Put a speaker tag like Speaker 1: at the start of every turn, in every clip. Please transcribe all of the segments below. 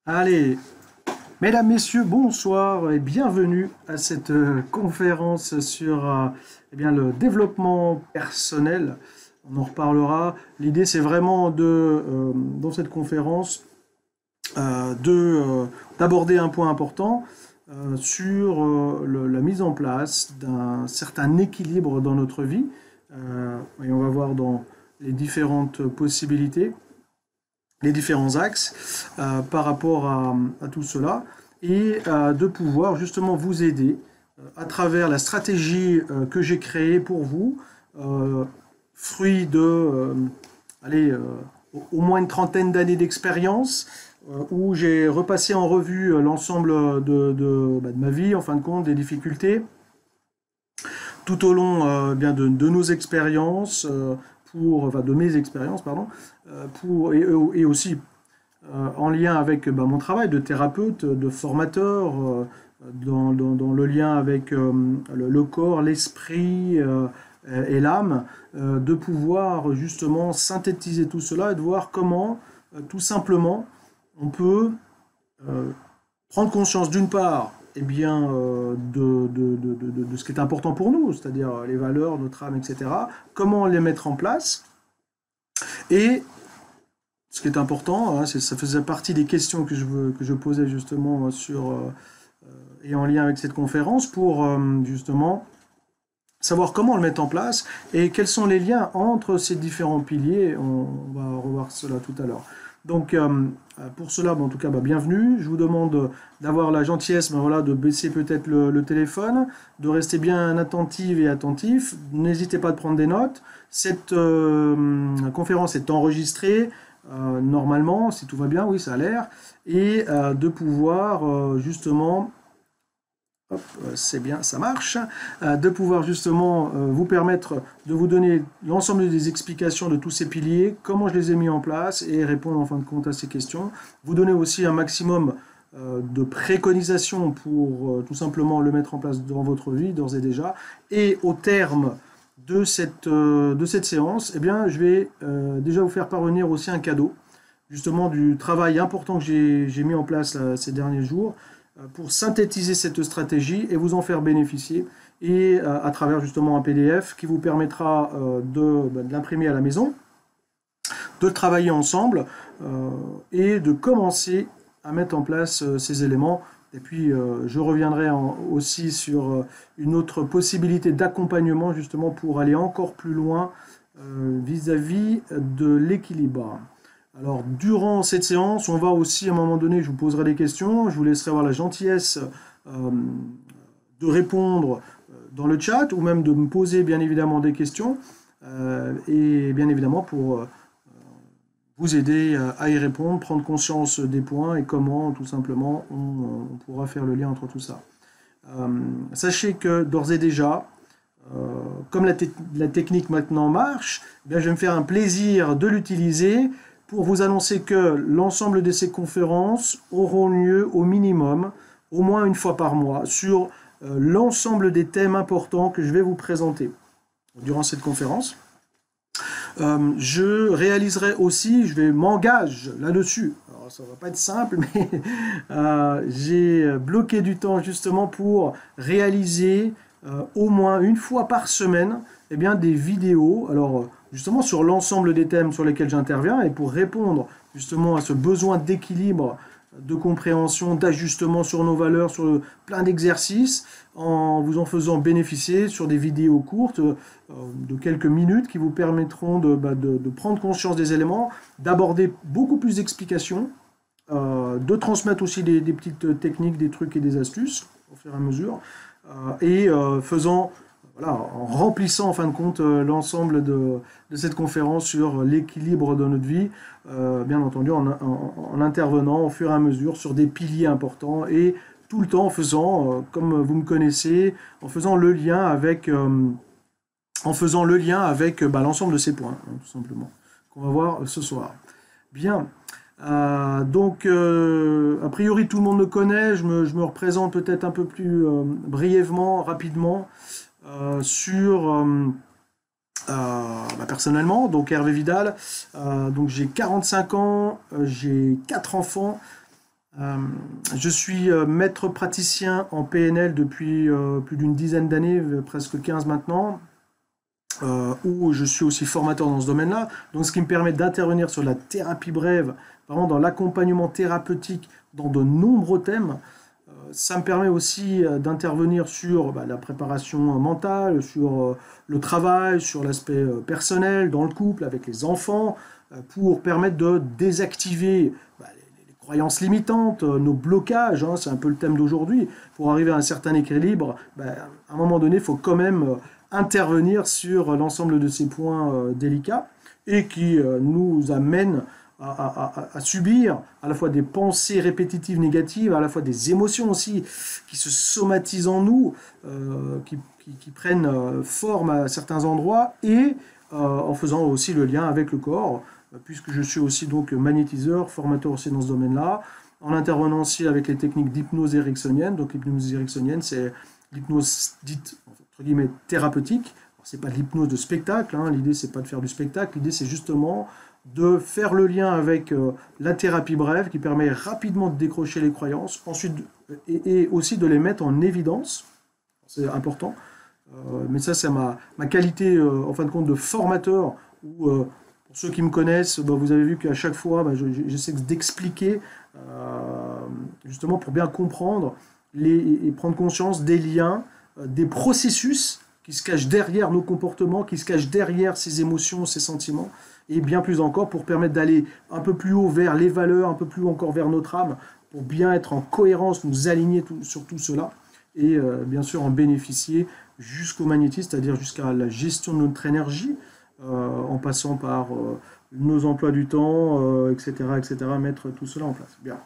Speaker 1: Allez, mesdames, messieurs, bonsoir et bienvenue à cette conférence sur le développement personnel. On en reparlera. L'idée, c'est vraiment dans cette conférence, d'aborder un point important sur la mise en place d'un certain équilibre dans notre vie. Et on va voir dans les différentes possibilités, les différents axes par rapport à tout cela et de pouvoir justement vous aider à travers la stratégie que j'ai créée pour vous, euh, fruit de allez, au moins une trentaine d'années d'expérience, où j'ai repassé en revue l'ensemble de ma vie, en fin de compte, des difficultés, tout au long de nos expériences, de mes expériences, pardon, et aussi en lien avec mon travail de thérapeute, de formateur, dans le lien avec le corps, l'esprit et l'âme, de pouvoir justement synthétiser tout cela et de voir comment, tout simplement, on peut euh, prendre conscience d'une part de ce qui est important pour nous, c'est-à-dire les valeurs, notre âme, etc., comment les mettre en place, et ce qui est important, hein, ça faisait partie des questions que je posais justement et en lien avec cette conférence pour justement savoir comment le mettre en place et quels sont les liens entre ces différents piliers. On va revoir cela tout à l'heure. Donc pour cela, en tout cas, bienvenue. Je vous demande d'avoir la gentillesse voilà, de baisser peut-être le téléphone, de rester bien attentive et attentif. N'hésitez pas à prendre des notes. Cette conférence est enregistrée. Normalement, si tout va bien, oui, ça a l'air, et de pouvoir justement, hop, c'est bien, ça marche, de pouvoir justement vous permettre de vous donner l'ensemble des explications de tous ces piliers, comment je les ai mis en place et répondre en fin de compte à ces questions. Vous donner aussi un maximum de préconisations pour tout simplement le mettre en place dans votre vie, d'ores et déjà, et au terme de cette séance, eh bien, je vais déjà vous faire parvenir aussi un cadeau, justement du travail important que j'ai mis en place ces derniers jours, pour synthétiser cette stratégie et vous en faire bénéficier, et à travers justement un PDF qui vous permettra de l'imprimer à la maison, de travailler ensemble et de commencer à mettre en place ces éléments. Et puis, je reviendrai aussi sur une autre possibilité d'accompagnement, justement, pour aller encore plus loin vis-à-vis de l'équilibre. Alors, durant cette séance, on va aussi, à un moment donné, je vous poserai des questions, je vous laisserai avoir la gentillesse de répondre dans le chat, ou même de me poser, bien évidemment, des questions, et bien évidemment, pour vous aider à y répondre, prendre conscience des points et comment, tout simplement, on pourra faire le lien entre tout ça. Sachez que d'ores et déjà, comme la technique maintenant marche, eh bien, je vais me faire un plaisir de l'utiliser pour vous annoncer que l'ensemble de ces conférences auront lieu au minimum, au moins une fois par mois, sur l'ensemble des thèmes importants que je vais vous présenter durant cette conférence. Je réaliserai aussi, je vais m'engager là-dessus. Alors, ça va pas être simple, mais j'ai bloqué du temps justement pour réaliser au moins une fois par semaine des vidéos. Alors, justement, sur l'ensemble des thèmes sur lesquels j'interviens et pour répondre justement à ce besoin d'équilibre, de compréhension, d'ajustement sur nos valeurs, sur plein d'exercices, en vous en faisant bénéficier sur des vidéos courtes de quelques minutes qui vous permettront de prendre conscience des éléments, d'aborder beaucoup plus d'explications, de transmettre aussi des petites techniques, des trucs et des astuces au fur et à mesure, et faisant, voilà, en remplissant en fin de compte l'ensemble de cette conférence sur l'équilibre de notre vie, bien entendu en intervenant au fur et à mesure sur des piliers importants et tout le temps en faisant, comme vous me connaissez, en faisant le lien avec, l'ensemble de ces points, hein, tout simplement, qu'on va voir ce soir. Bien. Donc, a priori, tout le monde me connaît. Je me représente peut-être un peu plus brièvement, rapidement, personnellement. Donc, Hervé Vidal. Donc, j'ai 45 ans, j'ai 4 enfants. Euh, je suis maître praticien en PNL depuis plus d'une dizaine d'années, presque 15 maintenant, où je suis aussi formateur dans ce domaine-là. Donc, ce qui me permet d'intervenir sur la thérapie brève, vraiment dans l'accompagnement thérapeutique dans de nombreux thèmes. Ça me permet aussi d'intervenir sur la préparation mentale, sur le travail, sur l'aspect personnel, dans le couple, avec les enfants, pour permettre de désactiver les croyances limitantes, nos blocages, hein, c'est un peu le thème d'aujourd'hui. Pour arriver à un certain équilibre, à un moment donné, il faut quand même intervenir sur l'ensemble de ces points délicats et qui nous amènent à subir à la fois des pensées répétitives négatives, à la fois des émotions aussi qui se somatisent en nous, qui prennent forme à certains endroits, et en faisant aussi le lien avec le corps, puisque je suis aussi donc magnétiseur, formateur aussi dans ce domaine-là, en intervenant aussi avec les techniques d'hypnose ericksonienne. Donc l'hypnose ericksonienne, c'est l'hypnose dite entre guillemets thérapeutique. C'est pas de l'hypnose de spectacle, hein. L'idée c'est pas de faire du spectacle, l'idée c'est justement de faire le lien avec la thérapie brève qui permet rapidement de décrocher les croyances, ensuite et aussi de les mettre en évidence, c'est important. Mais ça c'est ma qualité en fin de compte de formateur, où pour ceux qui me connaissent, vous avez vu qu'à chaque fois j'essaie d'expliquer justement pour bien comprendre et prendre conscience des liens, des processus qui se cachent derrière nos comportements, qui se cachent derrière ces émotions, ces sentiments, et bien plus encore pour permettre d'aller un peu plus haut vers les valeurs, un peu plus haut encore vers notre âme, pour bien être en cohérence, nous aligner sur tout cela, et bien sûr en bénéficier jusqu'au magnétisme, c'est-à-dire jusqu'à la gestion de notre énergie, en passant par nos emplois du temps, etc., etc., mettre tout cela en place. Bien.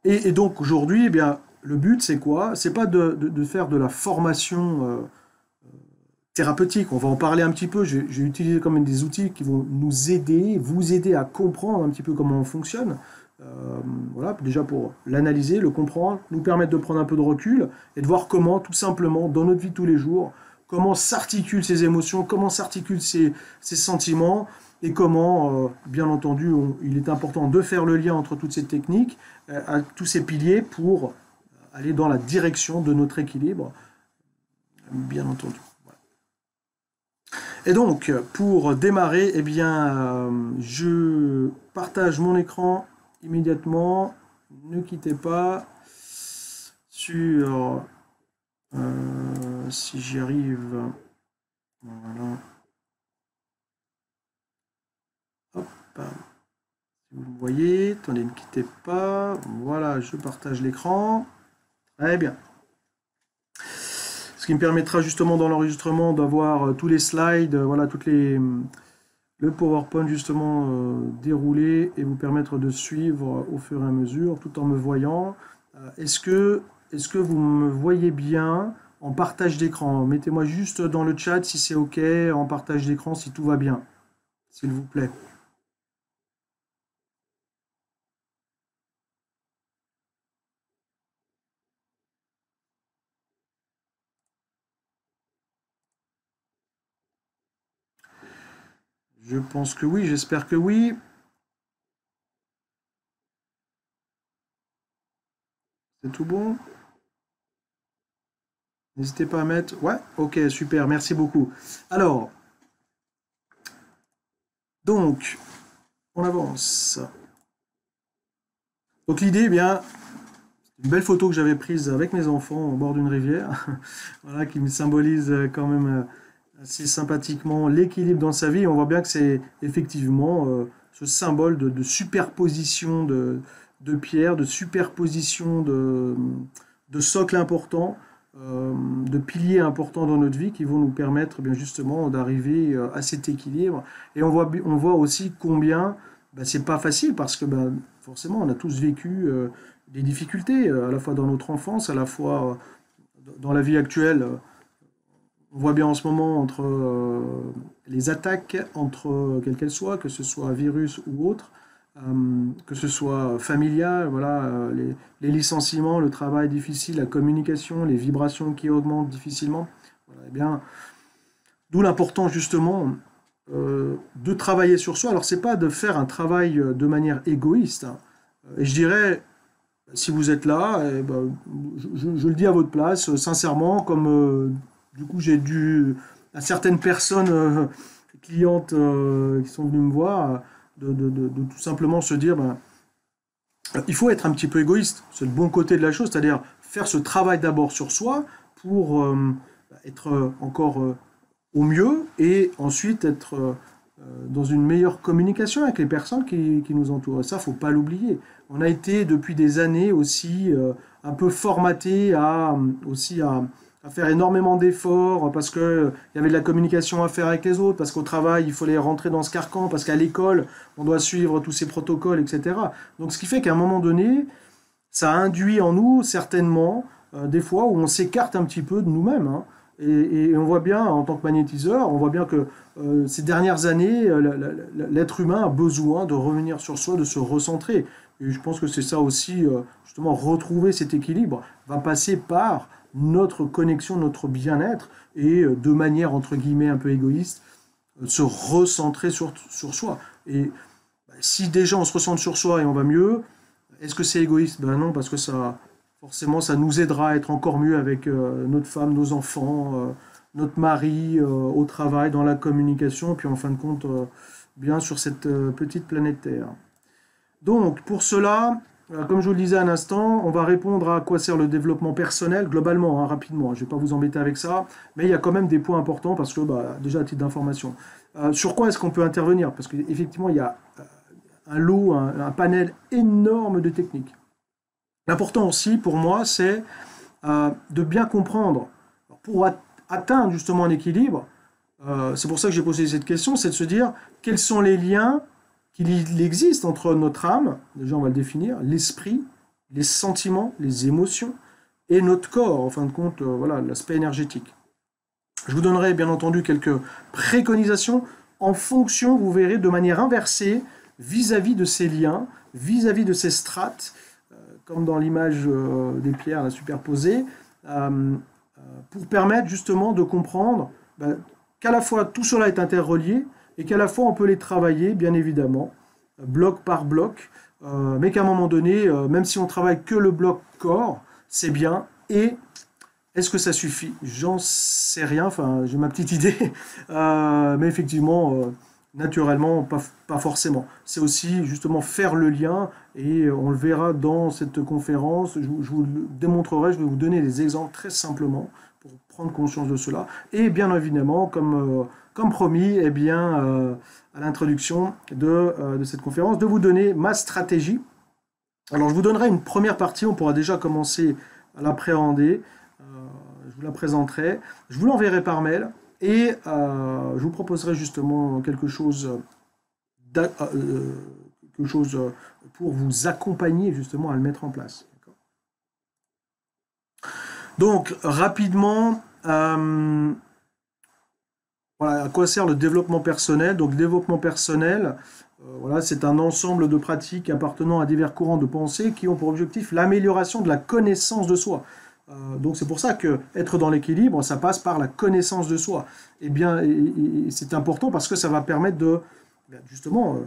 Speaker 1: Et donc aujourd'hui, eh bien, le but c'est quoi? C'est pas de faire de la formation thérapeutique. On va en parler un petit peu. J'ai utilisé quand même des outils qui vont nous aider, vous aider à comprendre un petit peu comment on fonctionne. Voilà, déjà pour l'analyser, le comprendre, nous permettre de prendre un peu de recul et de voir comment, tout simplement, dans notre vie de tous les jours, comment s'articulent ces émotions, comment s'articulent ces sentiments, et comment, bien entendu, il est important de faire le lien entre toutes ces techniques, tous ces piliers, pour aller dans la direction de notre équilibre, bien entendu. Voilà. Et donc, pour démarrer, eh bien, je partage mon écran immédiatement. Ne quittez pas. Sur... si j'y arrive... Voilà. Hop. Si vous me voyez, attendez, ne quittez pas. Voilà, je partage l'écran. Très bien. Ce qui me permettra justement dans l'enregistrement d'avoir tous les slides, voilà, le PowerPoint justement déroulé, et vous permettre de suivre au fur et à mesure tout en me voyant. Est-ce que vous me voyez bien en partage d'écran? Mettez-moi juste dans le chat si c'est OK, en partage d'écran si tout va bien, s'il vous plaît. Je pense que oui, j'espère que oui. C'est tout bon? N'hésitez pas à mettre... Ouais, ok, super, merci beaucoup. Alors, donc, on avance. Donc l'idée, eh bien, une belle photo que j'avais prise avec mes enfants au bord d'une rivière, voilà, qui me symbolise quand même assez sympathiquement l'équilibre dans sa vie. On voit bien que c'est effectivement ce symbole de superposition de pierres, de superposition de socles importants, de piliers importants dans notre vie qui vont nous permettre bien justement d'arriver à cet équilibre. Et on voit aussi combien c'est pas facile, parce que forcément on a tous vécu des difficultés, à la fois dans notre enfance, à la fois dans la vie actuelle. On voit bien en ce moment entre les attaques, entre quelles qu'elles soient, que ce soit virus ou autre, que ce soit familial, voilà, les licenciements, le travail difficile, la communication, les vibrations qui augmentent difficilement. Voilà, eh bien, d'où l'importance justement de travailler sur soi. Alors, c'est pas de faire un travail de manière égoïste, hein. Et je dirais, si vous êtes là, eh ben, je le dis à votre place, sincèrement, comme du coup j'ai dû à certaines personnes clientes qui sont venues me voir, de tout simplement se dire, ben, il faut être un petit peu égoïste. C'est le bon côté de la chose, c'est-à-dire faire ce travail d'abord sur soi pour être encore au mieux et ensuite être dans une meilleure communication avec les personnes qui nous entourent. Et ça, faut pas l'oublier. On a été depuis des années aussi un peu formaté à faire énormément d'efforts parce que il y avait de la communication à faire avec les autres, parce qu'au travail, il fallait rentrer dans ce carcan, parce qu'à l'école, on doit suivre tous ces protocoles, etc. Donc, ce qui fait qu'à un moment donné, ça induit en nous certainement des fois où on s'écarte un petit peu de nous-mêmes, hein. Et on voit bien, en tant que magnétiseur, on voit bien que ces dernières années, l'être humain a besoin de revenir sur soi, de se recentrer. Et je pense que c'est ça aussi, justement, retrouver cet équilibre va passer par notre connexion, notre bien-être, et de manière, entre guillemets, un peu égoïste, se recentrer sur soi. Et si déjà on se recentre sur soi et on va mieux, est-ce que c'est égoïste? Ben non, parce que ça, forcément, ça nous aidera à être encore mieux avec notre femme, nos enfants, notre mari, au travail, dans la communication, et puis en fin de compte, bien sur cette petite planète Terre. Donc, pour cela, comme je vous le disais à l'instant, on va répondre à quoi sert le développement personnel, globalement, hein, rapidement. Je ne vais pas vous embêter avec ça, mais il y a quand même des points importants, parce que, bah, déjà, à titre d'information. Sur quoi est-ce qu'on peut intervenir? Parce qu'effectivement, il y a un lot, un panel énorme de techniques. L'important aussi, pour moi, c'est de bien comprendre, pour atteindre justement un équilibre, c'est pour ça que j'ai posé cette question, c'est de se dire quels sont les liens qu'il existe entre notre âme, déjà on va le définir, l'esprit, les sentiments, les émotions, et notre corps, en fin de compte, voilà, l'aspect énergétique. Je vous donnerai bien entendu quelques préconisations en fonction, vous verrez, de manière inversée, vis-à-vis de ces liens, vis-à-vis de ces strates, comme dans l'image des pierres là, superposées, pour permettre justement de comprendre qu'à la fois tout cela est interrelié et qu'à la fois on peut les travailler, bien évidemment, bloc par bloc, mais qu'à un moment donné, même si on travaille que le bloc corps, c'est bien. Et est-ce que ça suffit? J'en sais rien, enfin j'ai ma petite idée, mais effectivement, naturellement, pas forcément. C'est aussi justement faire le lien, et on le verra dans cette conférence, je vous le démontrerai, je vais vous donner des exemples très simplement pour prendre conscience de cela. Et bien évidemment, comme promis, eh bien, à l'introduction de cette conférence, de vous donner ma stratégie. Alors je vous donnerai une première partie, on pourra déjà commencer à l'appréhender. Je vous la présenterai, je vous l'enverrai par mail et je vous proposerai justement quelque chose pour vous accompagner justement à le mettre en place. Donc rapidement, voilà à quoi sert le développement personnel. Donc le développement personnel, voilà, c'est un ensemble de pratiques appartenant à divers courants de pensée qui ont pour objectif l'amélioration de la connaissance de soi. Donc c'est pour ça que être dans l'équilibre, ça passe par la connaissance de soi. Et bien, c'est important parce que ça va permettre de justement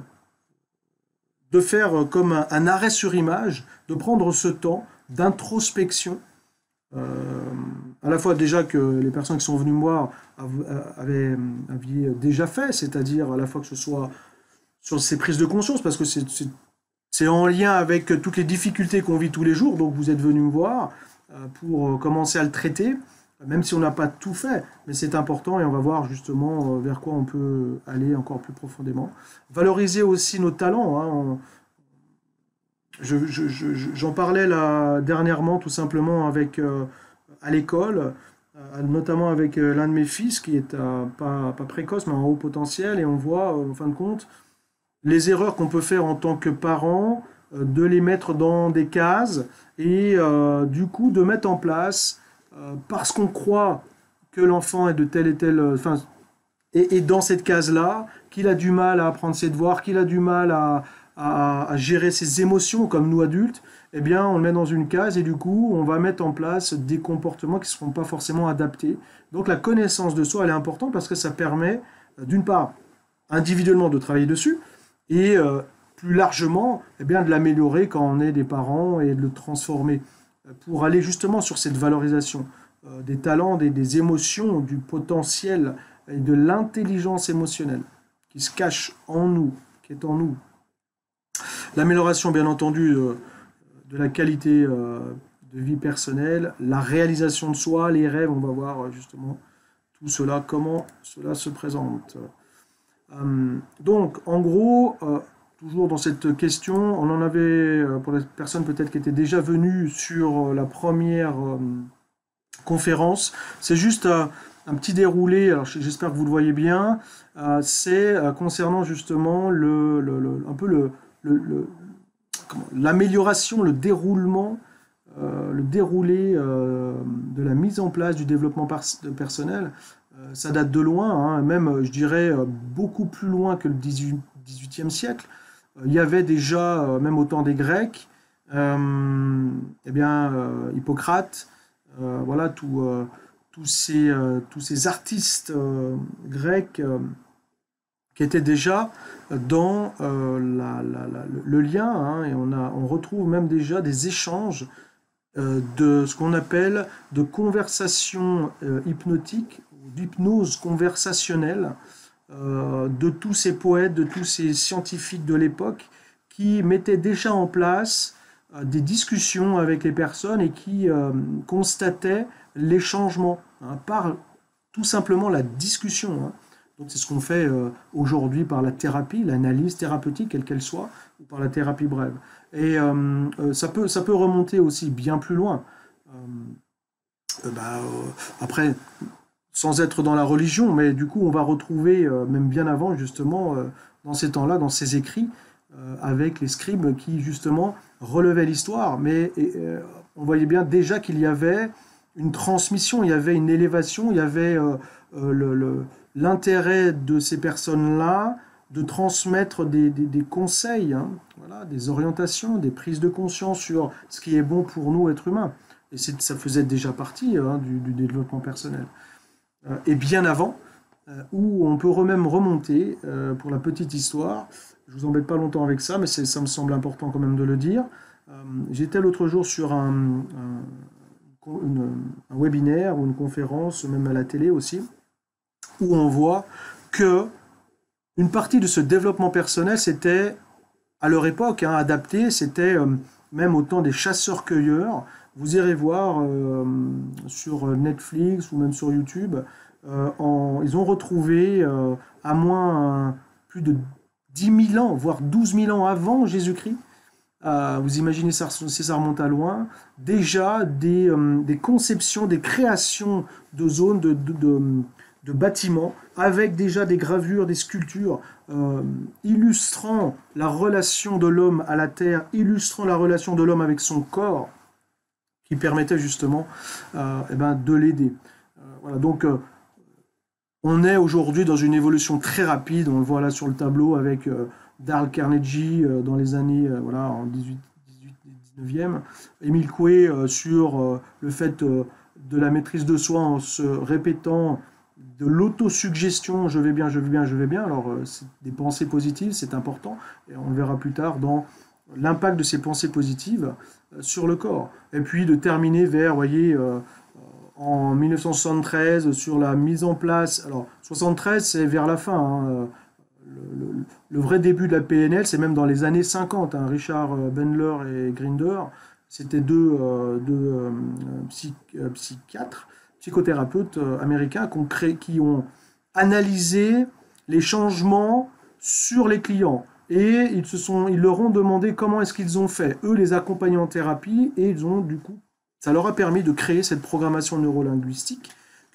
Speaker 1: de faire comme un arrêt sur image, de prendre ce temps d'introspection. À la fois déjà que les personnes qui sont venues me voir avaient déjà fait, c'est-à-dire à la fois que ce soit sur ces prises de conscience, parce que c'est en lien avec toutes les difficultés qu'on vit tous les jours, donc vous êtes venus me voir pour commencer à le traiter, même si on n'a pas tout fait, mais c'est important et on va voir justement vers quoi on peut aller encore plus profondément. Valoriser aussi nos talents, hein. J'en parlais là dernièrement tout simplement à l'école, notamment avec l'un de mes fils qui est pas précoce mais en haut potentiel, et on voit en fin de compte les erreurs qu'on peut faire en tant que parent, de les mettre dans des cases et du coup de mettre en place, parce qu'on croit que l'enfant est de telle et telle, enfin, et dans cette case-là, qu'il a du mal à apprendre ses devoirs, qu'il a du mal à gérer ses émotions comme nous adultes, eh bien on le met dans une case et du coup on va mettre en place des comportements qui ne seront pas forcément adaptés. Donc la connaissance de soi elle est importante parce que ça permet d'une part individuellement de travailler dessus, et plus largement, eh bien, de l'améliorer quand on est des parents et de le transformer pour aller justement sur cette valorisation des talents, des émotions, du potentiel et de l'intelligence émotionnelle qui se cache en nous, qui est en nous. L'amélioration, bien entendu, de la qualité de vie personnelle, la réalisation de soi, les rêves, on va voir justement tout cela, comment cela se présente. Donc, en gros, toujours dans cette question, on en avait, pour les personnes peut-être qui étaient déjà venues sur la première conférence, c'est juste un petit déroulé, alors j'espère que vous le voyez bien, c'est concernant justement un peu l'amélioration, le déroulement, le déroulé de la mise en place du développement personnel. Ça date de loin, hein, même je dirais beaucoup plus loin que le XVIIIe siècle. Il y avait déjà, même au temps des Grecs, Hippocrate, voilà, tous ces artistes grecs qui étaient déjà dans le lien, hein, et on retrouve même déjà des échanges de ce qu'on appelle de conversation hypnotique, d'hypnose conversationnelle, de tous ces poètes, de tous ces scientifiques de l'époque qui mettaient déjà en place des discussions avec les personnes et qui constataient les changements, hein, par tout simplement la discussion, hein. Donc c'est ce qu'on fait aujourd'hui par la thérapie, l'analyse thérapeutique, quelle qu'elle soit, ou par la thérapie brève. Et ça peut remonter aussi bien plus loin. Après, sans être dans la religion, mais du coup on va retrouver, même bien avant justement, dans ces temps-là, dans ces écrits, avec les scribes qui justement relevaient l'histoire, mais on voyait bien déjà qu'il y avait une transmission, il y avait une élévation, il y avait l'intérêt de ces personnes-là de transmettre des conseils, hein, voilà, des orientations, des prises de conscience sur ce qui est bon pour nous, êtres humains. Et ça faisait déjà partie, hein, du développement personnel. Et bien avant, où on peut même remonter, pour la petite histoire, je ne vous embête pas longtemps avec ça, mais ça me semble important quand même de le dire. J'étais l'autre jour sur un webinaire ou une conférence, même à la télé aussi, où on voit que une partie de ce développement personnel, c'était, à leur époque, hein, adapté, c'était même au temps des chasseurs-cueilleurs. Vous irez voir sur Netflix ou même sur YouTube, ils ont retrouvé à moins plus de 10 000 ans, voire 12 000 ans avant Jésus-Christ, vous imaginez ça, si ça remonte à loin, déjà des conceptions, des créations de zones, de bâtiments, avec déjà des gravures, des sculptures, illustrant la relation de l'homme à la terre, illustrant la relation de l'homme avec son corps, qui permettait justement de l'aider. Voilà, donc on est aujourd'hui dans une évolution très rapide, on le voit là sur le tableau avec Dale Carnegie dans les années en 18, 19e, Émile Coué sur le fait de la maîtrise de soi en se répétant de l'autosuggestion, je vais bien, je vais bien, je vais bien. Alors, c'est des pensées positives, c'est important, et on le verra plus tard dans l'impact de ces pensées positives sur le corps. Et puis de terminer vers, vous voyez, en 1973, sur la mise en place, alors 73 c'est vers la fin, hein, le vrai début de la PNL, c'est même dans les années 50, hein, Richard Bandler et Grinder, c'était deux psychiatres, psychothérapeutes américains qui ont analysé les changements sur les clients. Et ils leur ont demandé comment est-ce qu'ils ont fait, eux, les accompagner en thérapie, et ils ont, du coup, ça leur a permis de créer cette programmation neurolinguistique,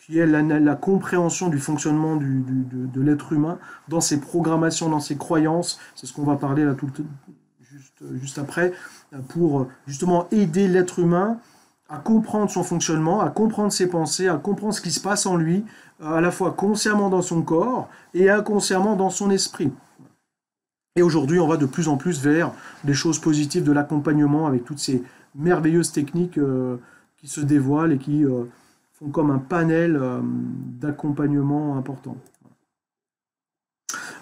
Speaker 1: qui est la compréhension du fonctionnement de l'être humain, dans ses programmations, dans ses croyances. C'est ce qu'on va parler là juste après, pour justement aider l'être humain à comprendre son fonctionnement, à comprendre ses pensées, à comprendre ce qui se passe en lui, à la fois consciemment dans son corps et inconsciemment dans son esprit. Et aujourd'hui, on va de plus en plus vers des choses positives, de l'accompagnement, avec toutes ces merveilleuses techniques qui se dévoilent et qui font comme un panel d'accompagnement important.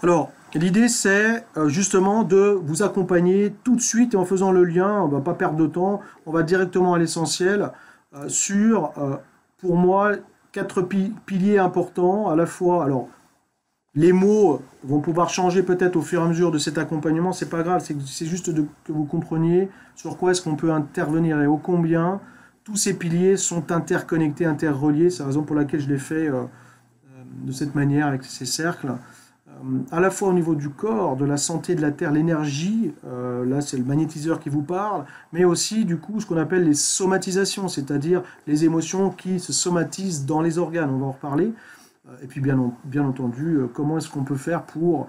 Speaker 1: Alors, l'idée, c'est justement de vous accompagner tout de suite et en faisant le lien, on ne va pas perdre de temps, on va directement à l'essentiel sur, pour moi, quatre piliers importants, à la fois, alors, les mots vont pouvoir changer peut-être au fur et à mesure de cet accompagnement, c'est pas grave, c'est juste que vous compreniez sur quoi est-ce qu'on peut intervenir et ô combien tous ces piliers sont interconnectés, interreliés, c'est la raison pour laquelle je l'ai fait de cette manière avec ces cercles. À la fois au niveau du corps, de la santé de la Terre, l'énergie, là c'est le magnétiseur qui vous parle, mais aussi du coup ce qu'on appelle les somatisations, c'est-à-dire les émotions qui se somatisent dans les organes, on va en reparler. Et puis bien entendu, comment est-ce qu'on peut faire pour,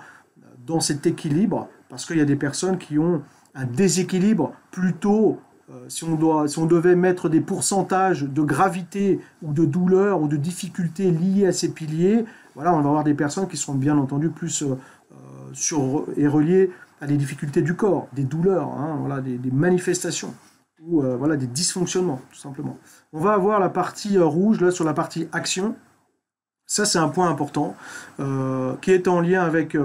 Speaker 1: dans cet équilibre, parce qu'il y a des personnes qui ont un déséquilibre plutôt, si on devait mettre des pourcentages de gravité ou de douleur ou de difficulté liées à ces piliers, voilà, on va avoir des personnes qui sont bien entendu plus et reliées à des difficultés du corps, des douleurs, hein, voilà, des manifestations ou voilà, des dysfonctionnements, tout simplement. On va avoir la partie rouge, là, sur la partie action. Ça, c'est un point important qui est en lien avec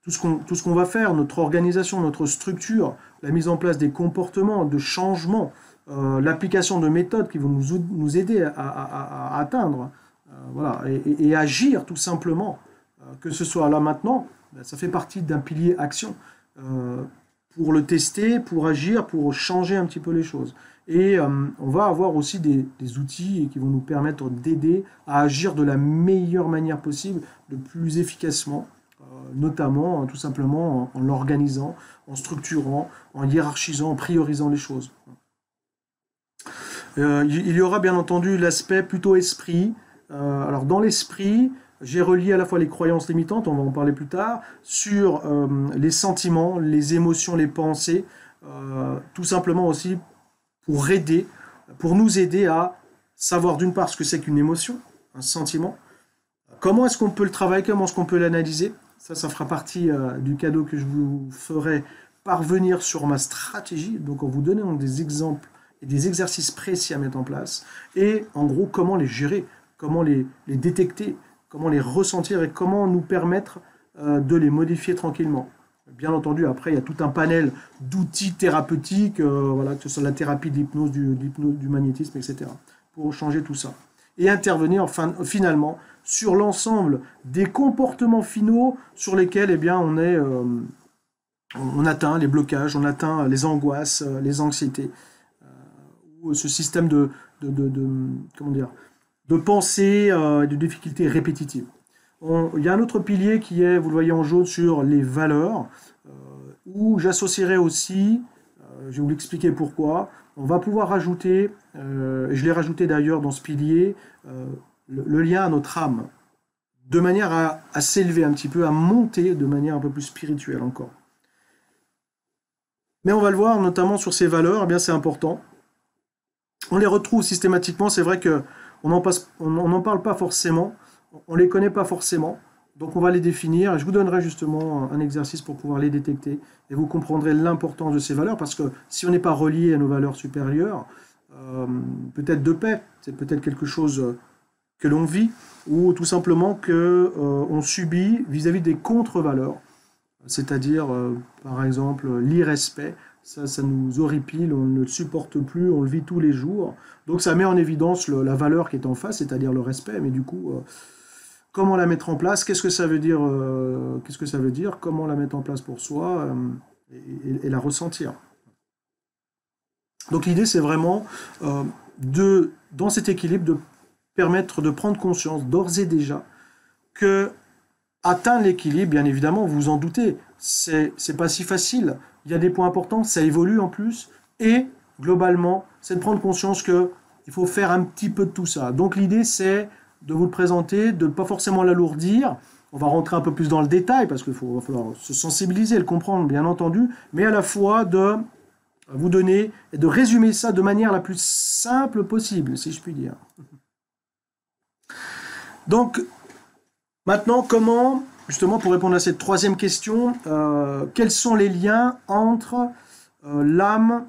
Speaker 1: tout ce qu'on va faire, notre organisation, notre structure, la mise en place des comportements, de changements, l'application de méthodes qui vont nous aider à atteindre, voilà, et agir tout simplement, que ce soit là maintenant, ben, ça fait partie d'un pilier action, pour le tester, pour agir, pour changer un petit peu les choses. Et on va avoir aussi des outils qui vont nous permettre d'aider à agir de la meilleure manière possible, le plus efficacement, notamment tout simplement en l'organisant, en structurant, en hiérarchisant, en priorisant les choses. Il y aura bien entendu l'aspect plutôt esprit. Alors dans l'esprit, j'ai relié à la fois les croyances limitantes, on va en parler plus tard, sur les sentiments, les émotions, les pensées, tout simplement aussi pour nous aider à savoir d'une part ce que c'est qu'une émotion, un sentiment, comment est-ce qu'on peut le travailler, comment est-ce qu'on peut l'analyser. Ça fera partie du cadeau que je vous ferai parvenir sur ma stratégie, donc en vous donnant des exemples et des exercices précis à mettre en place, et en gros comment les gérer, comment les détecter, comment les ressentir et comment nous permettre de les modifier tranquillement. Bien entendu, après, il y a tout un panel d'outils thérapeutiques, voilà, que ce soit la thérapie de l'hypnose, du magnétisme, etc., pour changer tout ça. Et intervenir finalement sur l'ensemble des comportements finaux sur lesquels eh bien, on atteint les blocages, on atteint les angoisses, les anxiétés, ou ce système comment dire, de pensée, de difficultés répétitives. Il y a un autre pilier qui est, vous le voyez en jaune, sur les valeurs, où j'associerai aussi, je vais vous l'expliquer pourquoi, on va pouvoir rajouter, et je l'ai rajouté d'ailleurs dans ce pilier, le lien à notre âme, de manière à s'élever un petit peu, à monter de manière un peu plus spirituelle encore. Mais on va le voir, notamment sur ces valeurs, eh bien c'est important. On les retrouve systématiquement, c'est vrai qu'on n'en parle pas forcément, on ne les connaît pas forcément, donc on va les définir, et je vous donnerai justement un exercice pour pouvoir les détecter, et vous comprendrez l'importance de ces valeurs, parce que si on n'est pas relié à nos valeurs supérieures, peut-être de paix, c'est peut-être quelque chose que l'on vit, ou tout simplement qu'on subit vis-à-vis des contre-valeurs, c'est-à-dire, par exemple, l'irrespect. Ça nous horripile, on ne le supporte plus, on le vit tous les jours. Donc ça met en évidence la valeur qui est en face, c'est-à-dire le respect, mais du coup, comment la mettre en place, qu'est-ce que ça veut dire, comment la mettre en place pour soi, et la ressentir. Donc l'idée, c'est vraiment dans cet équilibre, de permettre de prendre conscience d'ores et déjà que atteindre l'équilibre, bien évidemment, vous vous en doutez, c'est pas si facile. Il y a des points importants, ça évolue en plus, et globalement, c'est de prendre conscience qu'il faut faire un petit peu de tout ça. Donc l'idée, c'est de vous le présenter, de ne pas forcément l'alourdir. On va rentrer un peu plus dans le détail, parce qu'il va falloir se sensibiliser, le comprendre, bien entendu, mais à la fois de vous donner et de résumer ça de manière la plus simple possible, si je puis dire. Donc, maintenant, comment, justement, pour répondre à cette troisième question, quels sont les liens entre l'âme,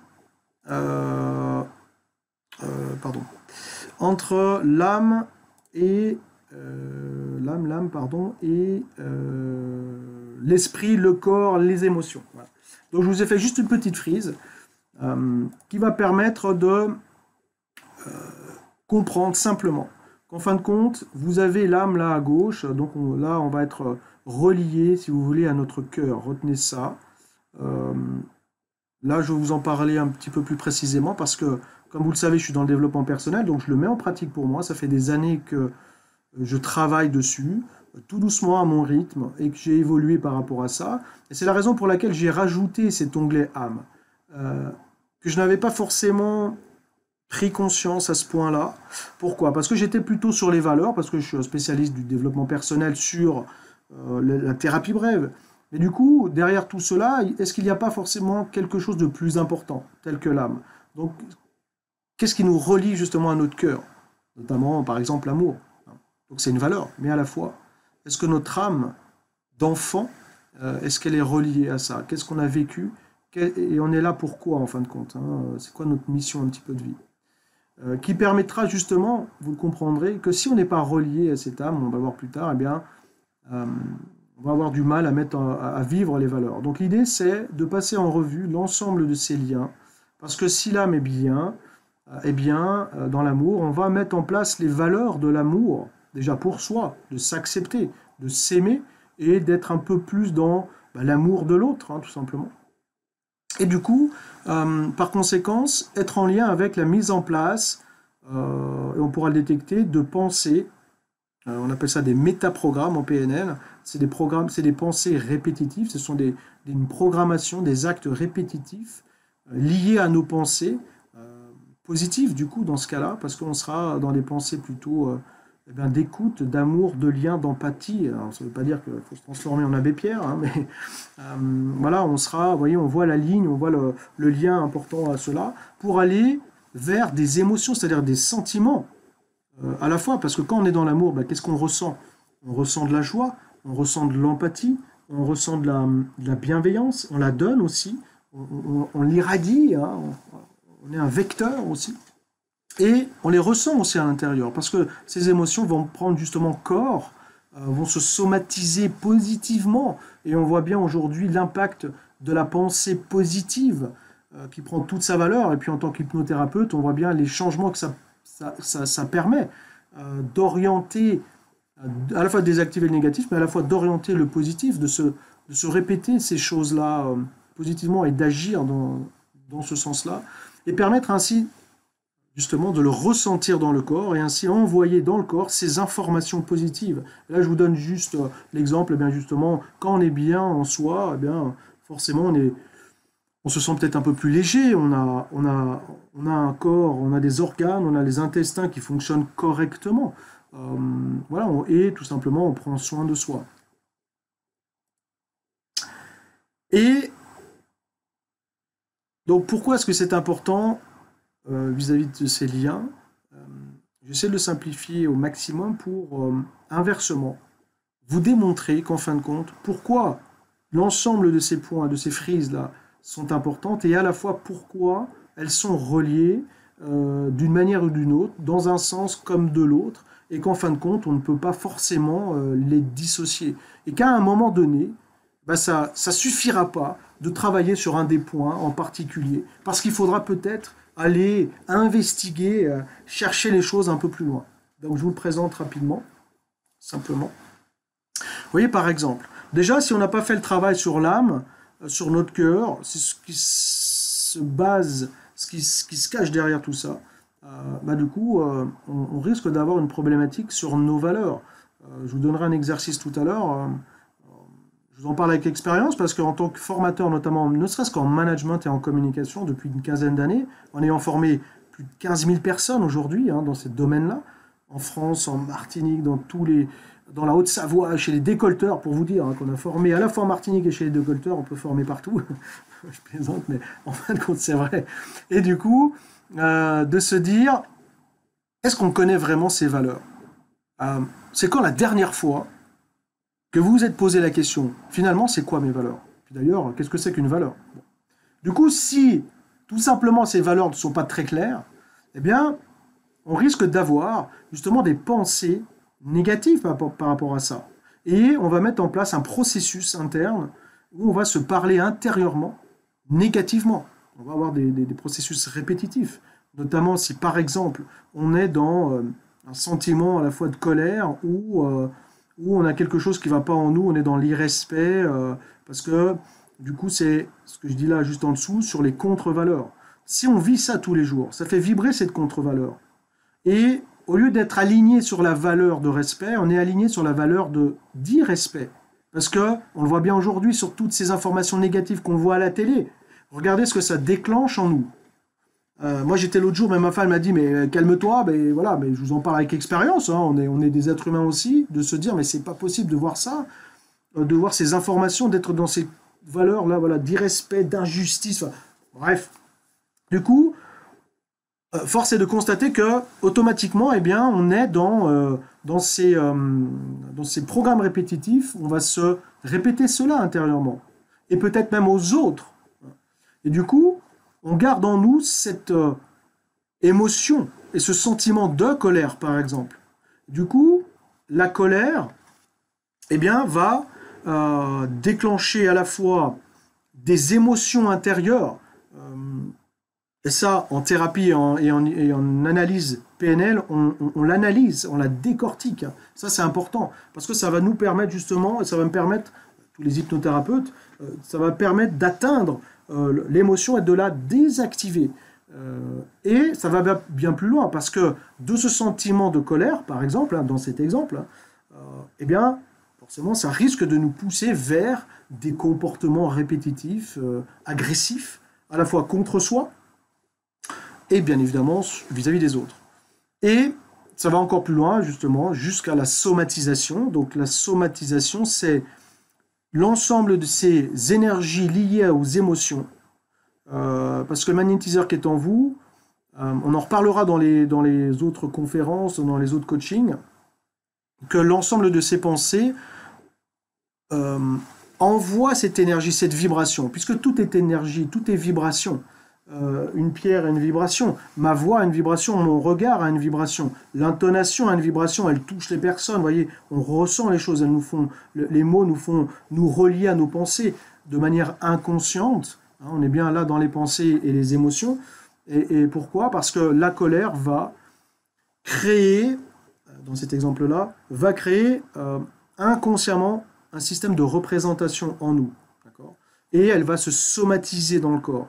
Speaker 1: entre l'âme et l'esprit, le corps, les émotions. Voilà. Donc je vous ai fait juste une petite frise qui va permettre de comprendre simplement qu'en fin de compte, vous avez l'âme là à gauche, donc là on va être relié, si vous voulez, à notre cœur. Retenez ça. Là, je vais vous en parler un petit peu plus précisément parce que, comme vous le savez, je suis dans le développement personnel, donc je le mets en pratique pour moi. Ça fait des années que je travaille dessus, tout doucement à mon rythme, et que j'ai évolué par rapport à ça. Et c'est la raison pour laquelle j'ai rajouté cet onglet âme, que je n'avais pas forcément pris conscience à ce point-là. Pourquoi? Parce que j'étais plutôt sur les valeurs, parce que je suis un spécialiste du développement personnel sur la thérapie brève. Mais du coup, derrière tout cela, est-ce qu'il n'y a pas forcément quelque chose de plus important, tel que l'âme? Donc, qu'est-ce qui nous relie justement à notre cœur? Notamment, par exemple, l'amour. Donc c'est une valeur, mais à la fois, est-ce que notre âme d'enfant, est-ce qu'elle est reliée à ça? Qu'est-ce qu'on a vécu? Et on est là pourquoi, en fin de compte, hein? C'est quoi notre mission un petit peu de vie? Qui permettra justement, vous le comprendrez, que si on n'est pas relié à cette âme, on va voir plus tard, eh bien, on va avoir du mal à vivre les valeurs. Donc l'idée, c'est de passer en revue l'ensemble de ces liens, parce que si l'âme est bien, eh bien, dans l'amour, on va mettre en place les valeurs de l'amour, déjà pour soi, de s'accepter, de s'aimer, et d'être un peu plus dans l'amour de l'autre, hein, tout simplement. Et du coup, par conséquence, être en lien avec la mise en place, et on pourra le détecter, de pensées. On appelle ça des métaprogrammes en PNL. C'est des programmes, c'est des pensées répétitives. Ce sont une programmation, des actes répétitifs liés à nos pensées positives, du coup, dans ce cas-là, parce qu'on sera dans des pensées plutôt d'écoute, d'amour, de lien, d'empathie. Alors, ça ne veut pas dire qu'il faut se transformer en abbé Pierre, hein, mais voilà, on sera, vous voyez, on voit la ligne, on voit le lien important à cela, pour aller vers des émotions, c'est-à-dire des sentiments, à la fois, parce que quand on est dans l'amour, qu'est-ce qu'on ressent? On ressent de la joie, on ressent de l'empathie, on ressent de la bienveillance, on la donne aussi, on l'irradie, hein, on est un vecteur aussi, et on les ressent aussi à l'intérieur, parce que ces émotions vont prendre justement corps, vont se somatiser positivement, et on voit bien aujourd'hui l'impact de la pensée positive qui prend toute sa valeur, et puis en tant qu'hypnothérapeute, on voit bien les changements que ça permet d'orienter, à la fois de désactiver le négatif, mais à la fois d'orienter le positif, de se répéter ces choses-là positivement et d'agir dans ce sens-là, et permettre ainsi justement de le ressentir dans le corps et ainsi envoyer dans le corps ces informations positives. Là, je vous donne juste l'exemple, bien justement, quand on est bien en soi, bien forcément on se sent peut-être un peu plus léger, on a un corps, on a des organes, on a les intestins qui fonctionnent correctement. Voilà, et tout simplement, on prend soin de soi. Et donc, pourquoi est-ce que c'est important vis-à-vis de ces liens? J'essaie de le simplifier au maximum pour, inversement, vous démontrer qu'en fin de compte, pourquoi l'ensemble de ces points, de ces frises-là, sont importantes et à la fois pourquoi elles sont reliées d'une manière ou d'une autre, dans un sens comme de l'autre, et qu'en fin de compte, on ne peut pas forcément les dissocier. Et qu'à un moment donné, ça ne suffira pas de travailler sur un des points en particulier, parce qu'il faudra peut-être aller investiguer, chercher les choses un peu plus loin. Donc je vous le présente rapidement, simplement. Vous voyez par exemple, déjà si on n'a pas fait le travail sur l'âme, sur notre cœur, c'est ce qui se base, ce qui se cache derrière tout ça, du coup, on risque d'avoir une problématique sur nos valeurs. Je vous donnerai un exercice tout à l'heure. Je vous en parle avec expérience parce qu'en tant que formateur, notamment, ne serait-ce qu'en management et en communication depuis une quinzaine d'années, en ayant formé plus de 15 000 personnes aujourd'hui dans ces domaines-là, en France, en Martinique, dans la Haute-Savoie, chez les décolteurs, pour vous dire qu'on a formé à la fois en Martinique et chez les décolteurs, on peut former partout. Je plaisante, mais en fin de compte, c'est vrai. Et du coup, de se dire, est-ce qu'on connaît vraiment ces valeurs? C'est quand la dernière fois que vous vous êtes posé la question, finalement, c'est quoi mes valeurs? Puis d'ailleurs, qu'est-ce que c'est qu'une valeur? Du coup, si tout simplement ces valeurs ne sont pas très claires, eh bien, on risque d'avoir justement des pensées négatives par rapport à ça. Et on va mettre en place un processus interne où on va se parler intérieurement, négativement. On va avoir des processus répétitifs, notamment si par exemple on est dans un sentiment à la fois de colère ou on a quelque chose qui ne va pas en nous, on est dans l'irrespect, parce que du coup c'est ce que je dis là juste en dessous sur les contre-valeurs. Si on vit ça tous les jours, ça fait vibrer cette contre-valeur. Et au lieu d'être aligné sur la valeur de respect, on est aligné sur la valeur d'irrespect. Parce que, on le voit bien aujourd'hui sur toutes ces informations négatives qu'on voit à la télé. Regardez ce que ça déclenche en nous. Moi j'étais l'autre jour, mais ma femme m'a dit, mais calme-toi, mais voilà, mais je vous en parle avec expérience, hein, on est des êtres humains aussi, de se dire, mais c'est pas possible de voir ça, de voir ces informations, d'être dans ces valeurs-là, voilà, d'irrespect, d'injustice, enfin, bref. Du coup, force est de constater que automatiquement, eh bien, on est dans ces programmes répétitifs, on va se répéter cela intérieurement, et peut-être même aux autres. Et du coup, on garde en nous cette émotion et ce sentiment de colère, par exemple. Du coup, la colère, eh bien, va déclencher à la fois des émotions intérieures, et ça, en thérapie et en analyse PNL, on l'analyse, on la décortique. Ça, c'est important, parce que ça va nous permettre justement, et ça va me permettre, tous les hypnothérapeutes, ça va permettre d'atteindre l'émotion et de la désactiver. Et ça va bien plus loin, parce que de ce sentiment de colère, par exemple, hein, dans cet exemple, eh bien, forcément, ça risque de nous pousser vers des comportements répétitifs, agressifs, à la fois contre soi, et bien évidemment vis-à-vis des autres. Et ça va encore plus loin, justement, jusqu'à la somatisation. Donc la somatisation, c'est l'ensemble de ces énergies liées aux émotions. Parce que le magnétiseur qui est en vous, on en reparlera dans les autres conférences, dans les autres coachings, que l'ensemble de ces pensées envoie cette énergie, cette vibration, puisque tout est énergie, tout est vibration. Une pierre a une vibration, ma voix a une vibration, mon regard a une vibration, l'intonation a une vibration, elle touche les personnes, vous voyez, on ressent les choses, les mots nous font nous relier à nos pensées de manière inconsciente, hein, on est bien là dans les pensées et les émotions, et pourquoi? Parce que la colère va créer, dans cet exemple-là, va créer inconsciemment un système de représentation en nous, d'accord? Et elle va se somatiser dans le corps.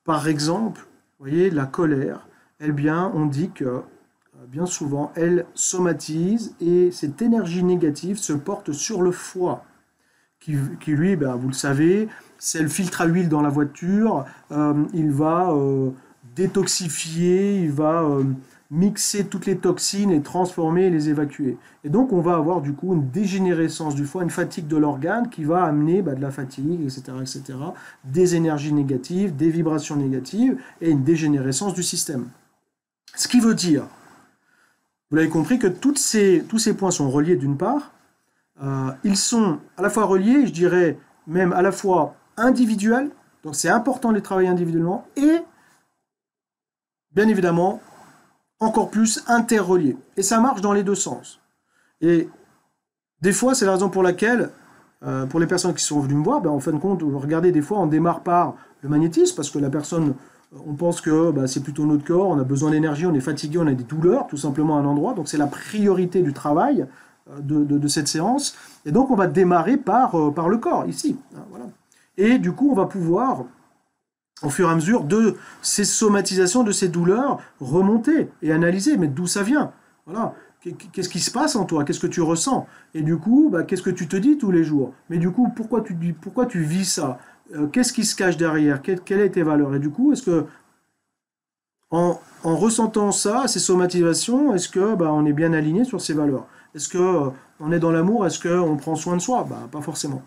Speaker 1: Par exemple, vous voyez, la colère, eh bien, on dit que bien souvent, elle somatise et cette énergie négative se porte sur le foie, qui lui, ben, vous le savez, c'est le filtre à huile dans la voiture, il va détoxifier, il va mixer toutes les toxines et transformer et les évacuer. Et donc, on va avoir du coup une dégénérescence du foie, une fatigue de l'organe qui va amener de la fatigue, etc., des énergies négatives, des vibrations négatives et une dégénérescence du système. Ce qui veut dire, vous l'avez compris, que tous ces points sont reliés d'une part, ils sont à la fois reliés, je dirais même à la fois individuels, donc c'est important de les travailler individuellement, et bien évidemment, encore plus interreliés. Et ça marche dans les deux sens. Et des fois, c'est la raison pour laquelle, pour les personnes qui sont venues me voir, ben, en fin de compte, regardez, des fois, on démarre par le magnétisme, parce que la personne, on pense que c'est plutôt notre corps, on a besoin d'énergie, on est fatigué, on a des douleurs, tout simplement à un endroit. Donc c'est la priorité du travail de cette séance. Et donc on va démarrer par le corps, ici. Hein, voilà. Et du coup, on va pouvoir, au fur et à mesure de ces somatisations, de ces douleurs, remonter et analyser, mais d'où ça vient. Voilà. Qu'est-ce qui se passe en toi? Qu'est-ce que tu ressens? Et du coup, qu'est-ce que tu te dis tous les jours? Mais du coup, pourquoi tu vis ça? Qu'est-ce qui se cache derrière? Quelles sont tes valeurs? Et du coup, est-ce que, en ressentant ça, ces somatisations, est-ce que on est bien aligné sur ces valeurs? Est-ce que on est dans l'amour? Est-ce qu'on prend soin de soi? Pas forcément.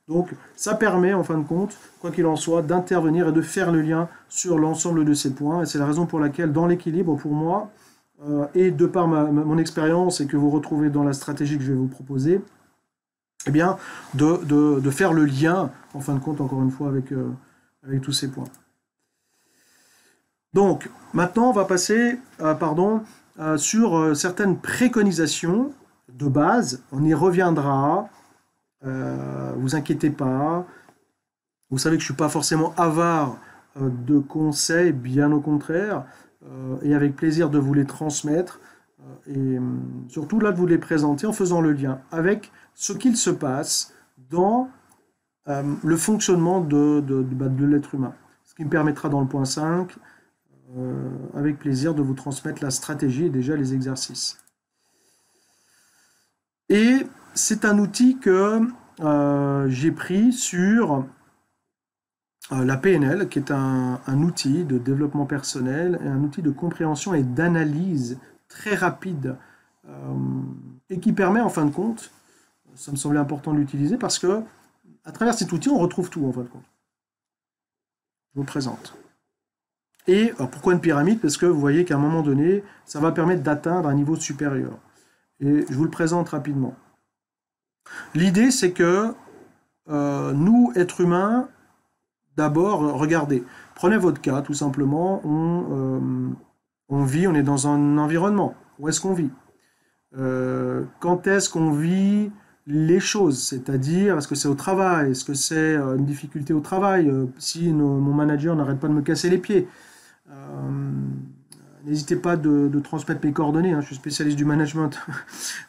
Speaker 1: Donc, ça permet, en fin de compte, quoi qu'il en soit, d'intervenir et de faire le lien sur l'ensemble de ces points. Et c'est la raison pour laquelle, dans l'équilibre, pour moi, et de par mon expérience et que vous retrouvez dans la stratégie que je vais vous proposer, eh bien, de faire le lien, en fin de compte, encore une fois, avec tous ces points. Donc, maintenant, on va passer sur certaines préconisations de base. On y reviendra. Vous inquiétez pas. Vous savez que je ne suis pas forcément avare de conseils, bien au contraire, et avec plaisir de vous les transmettre, et surtout là de vous les présenter en faisant le lien avec ce qu'il se passe dans le fonctionnement de l'être humain. Ce qui me permettra dans le point 5, avec plaisir, de vous transmettre la stratégie et déjà les exercices. Et c'est un outil que j'ai pris sur la PNL, qui est un outil de développement personnel, et un outil de compréhension et d'analyse très rapide, et qui permet en fin de compte, ça me semblait important de l'utiliser, parce que à travers cet outil, on retrouve tout en fin de compte. Je vous présente. Et alors pourquoi une pyramide? Parce que vous voyez qu'à un moment donné, ça va permettre d'atteindre un niveau supérieur. Et je vous le présente rapidement. L'idée, c'est que nous, êtres humains, d'abord, regardez, prenez votre cas, tout simplement, on vit, on est dans un environnement. Où est-ce qu'on vit? Quand est-ce qu'on vit les choses? C'est-à-dire, est-ce que c'est au travail? Est-ce que c'est une difficulté au travail? Si mon manager n'arrête pas de me casser les pieds? N'hésitez pas de transmettre mes coordonnées, hein, je suis spécialiste du management,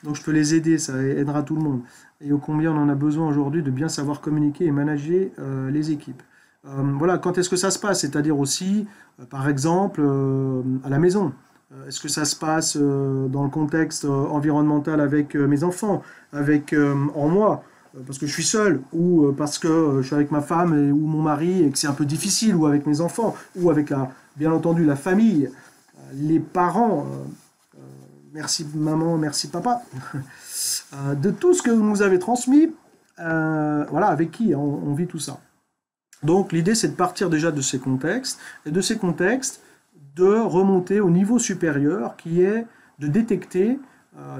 Speaker 1: donc je peux les aider, ça aidera tout le monde. Et ô combien on en a besoin aujourd'hui de bien savoir communiquer et manager les équipes. Voilà, quand est-ce que ça se passe? C'est-à-dire aussi, par exemple, à la maison. Est-ce que ça se passe dans le contexte environnemental avec mes enfants, avec en moi, parce que je suis seul, ou parce que je suis avec ma femme ou mon mari et que c'est un peu difficile, ou avec mes enfants, ou avec, bien entendu, la famille, les parents, merci maman, merci papa, de tout ce que vous nous avez transmis, voilà, avec qui on vit tout ça. Donc l'idée, c'est de partir déjà de ces contextes, et de ces contextes, de remonter au niveau supérieur, qui est de détecter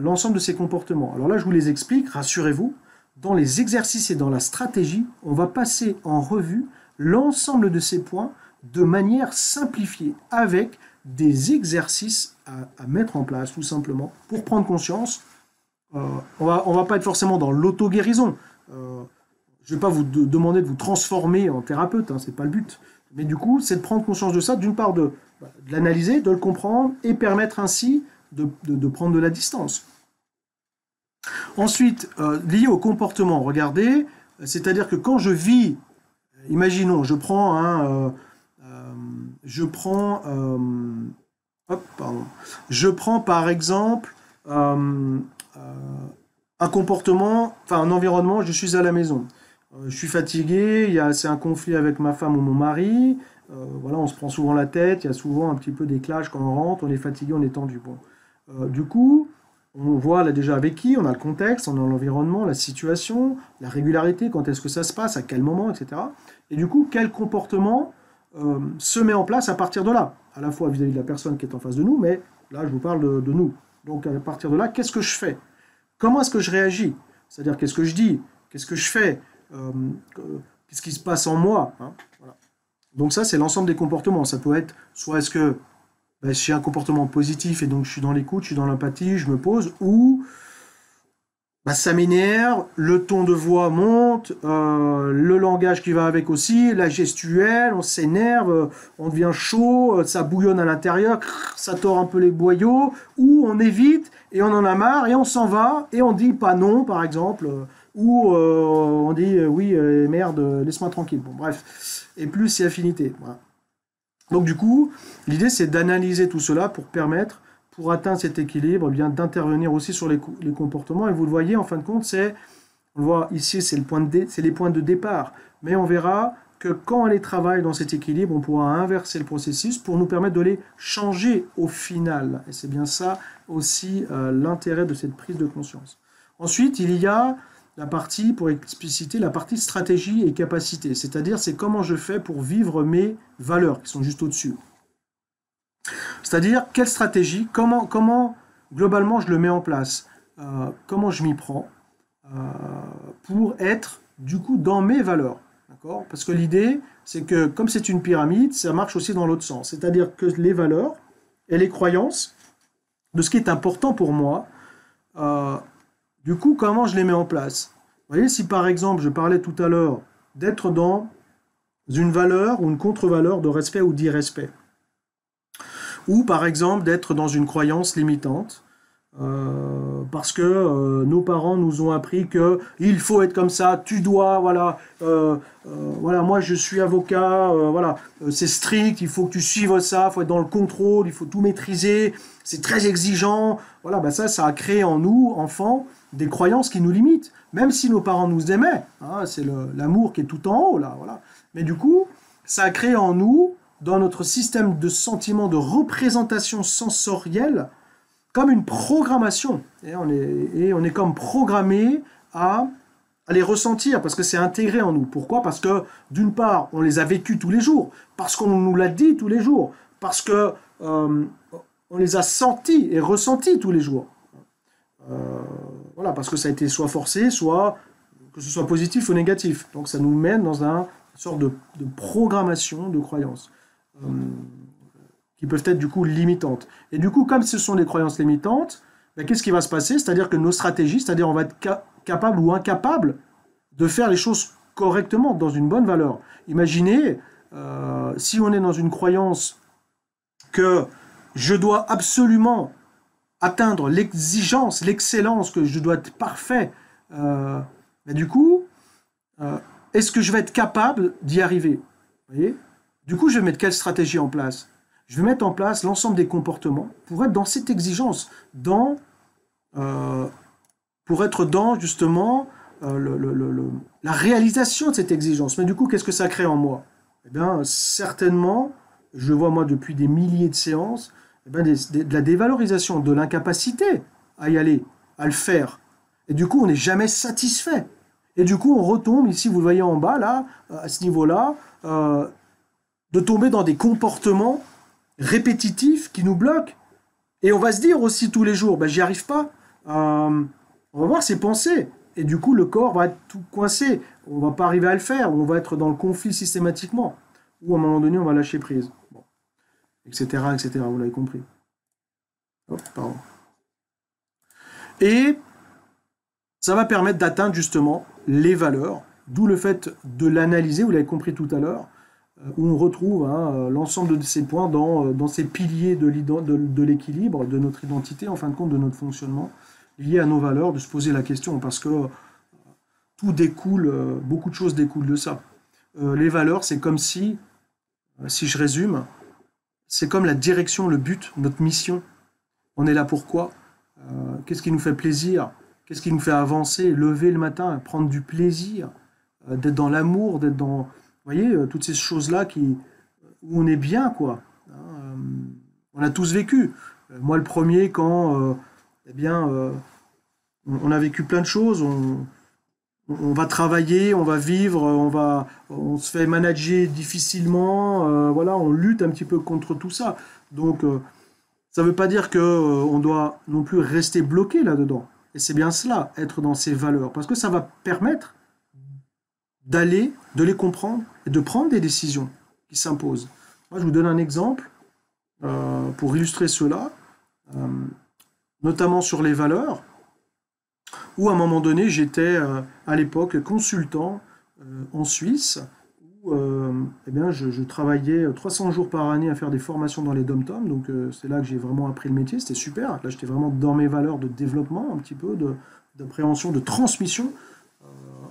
Speaker 1: l'ensemble de ces comportements. Alors là, je vous les explique, rassurez-vous, dans les exercices et dans la stratégie, on va passer en revue l'ensemble de ces points de manière simplifiée, avec des exercices à mettre en place, tout simplement, pour prendre conscience. On va pas être forcément dans l'auto-guérison. Je ne vais pas vous demander de vous transformer en thérapeute, hein, c'est pas le but. Mais du coup, c'est de prendre conscience de ça, d'une part de l'analyser, de le comprendre, et permettre ainsi de prendre de la distance. Ensuite, lié au comportement, regardez, c'est-à-dire que quand je vis, imaginons, je prends par exemple un comportement, enfin un environnement, je suis à la maison. Je suis fatigué, c'est un conflit avec ma femme ou mon mari, voilà, on se prend souvent la tête, il y a souvent un petit peu des clashs quand on rentre, on est fatigué, on est tendu. Bon. Du coup, on voit là déjà avec qui, on a le contexte, on a l'environnement, la situation, la régularité, quand est-ce que ça se passe, à quel moment, etc. Et du coup, quel comportement se met en place à partir de là, à la fois vis-à-vis de la personne qui est en face de nous, mais là, je vous parle de nous. Donc, à partir de là, qu'est-ce que je fais? Comment est-ce que je réagis? C'est-à-dire, qu'est-ce que je dis? Qu'est-ce que je fais? Qu'est-ce qui se passe en moi, hein? Voilà. Donc ça, c'est l'ensemble des comportements. Ça peut être, soit est-ce que j'ai un comportement positif et donc je suis dans l'écoute, je suis dans l'empathie, je me pose, ou ça m'énerve, le ton de voix monte, le langage qui va avec aussi, la gestuelle, on s'énerve, on devient chaud, ça bouillonne à l'intérieur, ça tord un peu les boyaux, ou on évite et on en a marre et on s'en va et on dit pas non, par exemple, ou on dit oui, merde, laisse-moi tranquille. Bon, bref, et plus c'est affinité. Voilà. Donc du coup, l'idée c'est d'analyser tout cela pour atteindre cet équilibre, bien d'intervenir aussi sur les comportements. Et vous le voyez, en fin de compte, on le voit ici, c'est les points de départ. Mais on verra que quand on les travaille dans cet équilibre, on pourra inverser le processus pour nous permettre de les changer au final. Et c'est bien ça aussi l'intérêt de cette prise de conscience. Ensuite, il y a la partie, pour expliciter, la partie stratégie et capacité. C'est-à-dire, c'est comment je fais pour vivre mes valeurs qui sont juste au-dessus. C'est-à-dire, quelle stratégie, comment globalement je le mets en place, comment je m'y prends pour être du coup dans mes valeurs. D'accord ? Parce que l'idée, c'est que comme c'est une pyramide, ça marche aussi dans l'autre sens. C'est-à-dire que les valeurs et les croyances de ce qui est important pour moi Du coup, comment je les mets en place? Vous voyez, si par exemple, je parlais tout à l'heure d'être dans une valeur ou une contre-valeur de respect ou d'irrespect, ou par exemple d'être dans une croyance limitante, parce que nos parents nous ont appris que il faut être comme ça, tu dois, voilà, voilà, moi je suis avocat, voilà, c'est strict, il faut que tu suives ça, il faut être dans le contrôle, il faut tout maîtriser, c'est très exigeant, voilà, bah ça a créé en nous, enfants, des croyances qui nous limitent, même si nos parents nous aimaient, hein, c'est l'amour qui est tout en haut, là, voilà. Mais du coup, ça a créé en nous, dans notre système de sentiments de représentation sensorielle, comme une programmation. Et on est comme programmé à les ressentir, parce que c'est intégré en nous. Pourquoi? Parce que, d'une part, on les a vécus tous les jours, parce qu'on nous l'a dit tous les jours, parce que on les a sentis et ressentis tous les jours. Voilà, parce que ça a été soit forcé, soit que ce soit positif ou négatif. Donc ça nous mène dans une sorte de programmation de croyances. Qui peuvent être du coup limitantes. Et du coup, comme ce sont des croyances limitantes, ben, qu'est-ce qui va se passer? C'est-à-dire que nos stratégies, c'est-à-dire on va être capable ou incapable de faire les choses correctement, dans une bonne valeur. Imaginez, si on est dans une croyance que je dois absolument atteindre l'exigence, l'excellence, que je dois être parfait, ben, du coup, est-ce que je vais être capable d'y arriver? Vous voyez? Du coup, je vais mettre quelle stratégie en place? Je vais mettre en place l'ensemble des comportements pour être dans cette exigence, pour être dans justement la réalisation de cette exigence. Mais du coup, qu'est-ce que ça crée en moi? Eh bien, certainement, je vois moi depuis des milliers de séances, eh bien, de la dévalorisation, de l'incapacité à y aller, à le faire. Et du coup, on n'est jamais satisfait. Et du coup, on retombe, ici, vous le voyez en bas, là, à ce niveau-là, de tomber dans des comportements répétitifs qui nous bloquent. Et on va se dire aussi tous les jours, ben, j'y arrive pas. On va voir ses pensées. Et du coup, le corps va être tout coincé. On va pas arriver à le faire. Ou on va être dans le conflit systématiquement. Ou à un moment donné, on va lâcher prise. Bon. Etc., etc. Vous l'avez compris. Hop, pardon. Et ça va permettre d'atteindre justement les valeurs. D'où le fait de l'analyser, vous l'avez compris tout à l'heure, où on retrouve l'ensemble de ces points dans ces piliers de l'équilibre, de notre identité, en fin de compte, de notre fonctionnement, liés à nos valeurs, de se poser la question, parce que tout découle, beaucoup de choses découlent de ça. Les valeurs, c'est comme si je résume, c'est comme la direction, le but, notre mission. On est là pourquoi? Qu'est-ce qui nous fait plaisir? Qu'est-ce qui nous fait avancer, lever le matin, prendre du plaisir, d'être dans l'amour, d'être dans... Vous voyez, toutes ces choses-là où on est bien, quoi. On a tous vécu. Moi, le premier, quand eh bien, on a vécu plein de choses, on va travailler, on va vivre, on se fait manager difficilement, voilà, on lutte un petit peu contre tout ça. Donc, ça ne veut pas dire qu'on doit non plus rester bloqué là-dedans. Et c'est bien cela, être dans ces valeurs, parce que ça va permettre d'aller, de les comprendre et de prendre des décisions qui s'imposent. Moi, je vous donne un exemple pour illustrer cela, notamment sur les valeurs, où à un moment donné, j'étais à l'époque consultant en Suisse, où eh bien, je travaillais 300 jours par année à faire des formations dans les dom-toms, donc c'est là que j'ai vraiment appris le métier, c'était super, là j'étais vraiment dans mes valeurs de développement, un petit peu, d'appréhension, de transmission.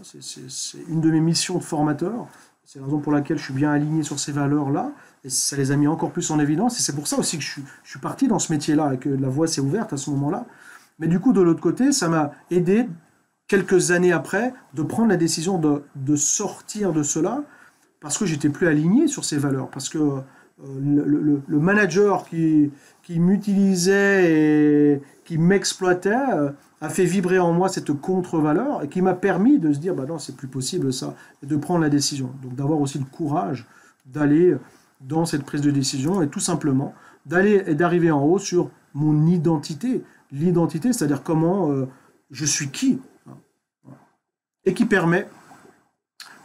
Speaker 1: C'est une de mes missions de formateur. C'est la raison pour laquelle je suis bien aligné sur ces valeurs-là. Et ça les a mis encore plus en évidence. Et c'est pour ça aussi que je suis parti dans ce métier-là et que la voie s'est ouverte à ce moment-là. Mais du coup, de l'autre côté, ça m'a aidé, quelques années après, de prendre la décision de sortir de cela parce que j'étais plus aligné sur ces valeurs. Parce que le manager qui m'utilisait et qui m'exploitait a fait vibrer en moi cette contre-valeur et qui m'a permis de se dire bah non, c'est plus possible ça, et de prendre la décision. Donc d'avoir aussi le courage d'aller dans cette prise de décision et tout simplement d'aller et d'arriver en haut sur mon identité. L'identité, c'est-à-dire comment je suis qui. Et qui permet,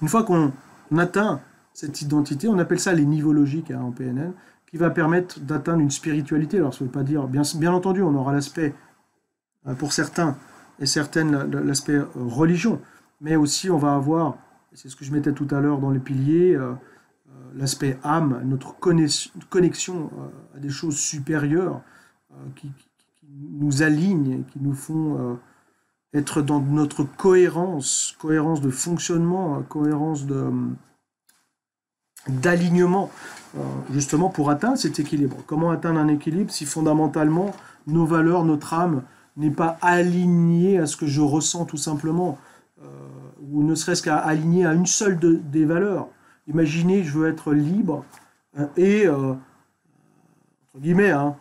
Speaker 1: une fois qu'on atteint cette identité, on appelle ça les niveaux logiques en PNL, qui va permettre d'atteindre une spiritualité. Alors ça ne veut pas dire, bien entendu, on aura l'aspect, pour certains, et certaines l'aspect religion, mais aussi on va avoir, c'est ce que je mettais tout à l'heure dans les piliers, l'aspect âme, notre connexion à des choses supérieures qui nous alignent, qui nous font être dans notre cohérence, cohérence de fonctionnement, cohérence d'alignement, justement pour atteindre cet équilibre. Comment atteindre un équilibre si fondamentalement nos valeurs, notre âme n'est pas alignée à ce que je ressens tout simplement, ou ne serait-ce qu'à aligner à une seule des valeurs. Imaginez, je veux être libre et, entre guillemets, hein,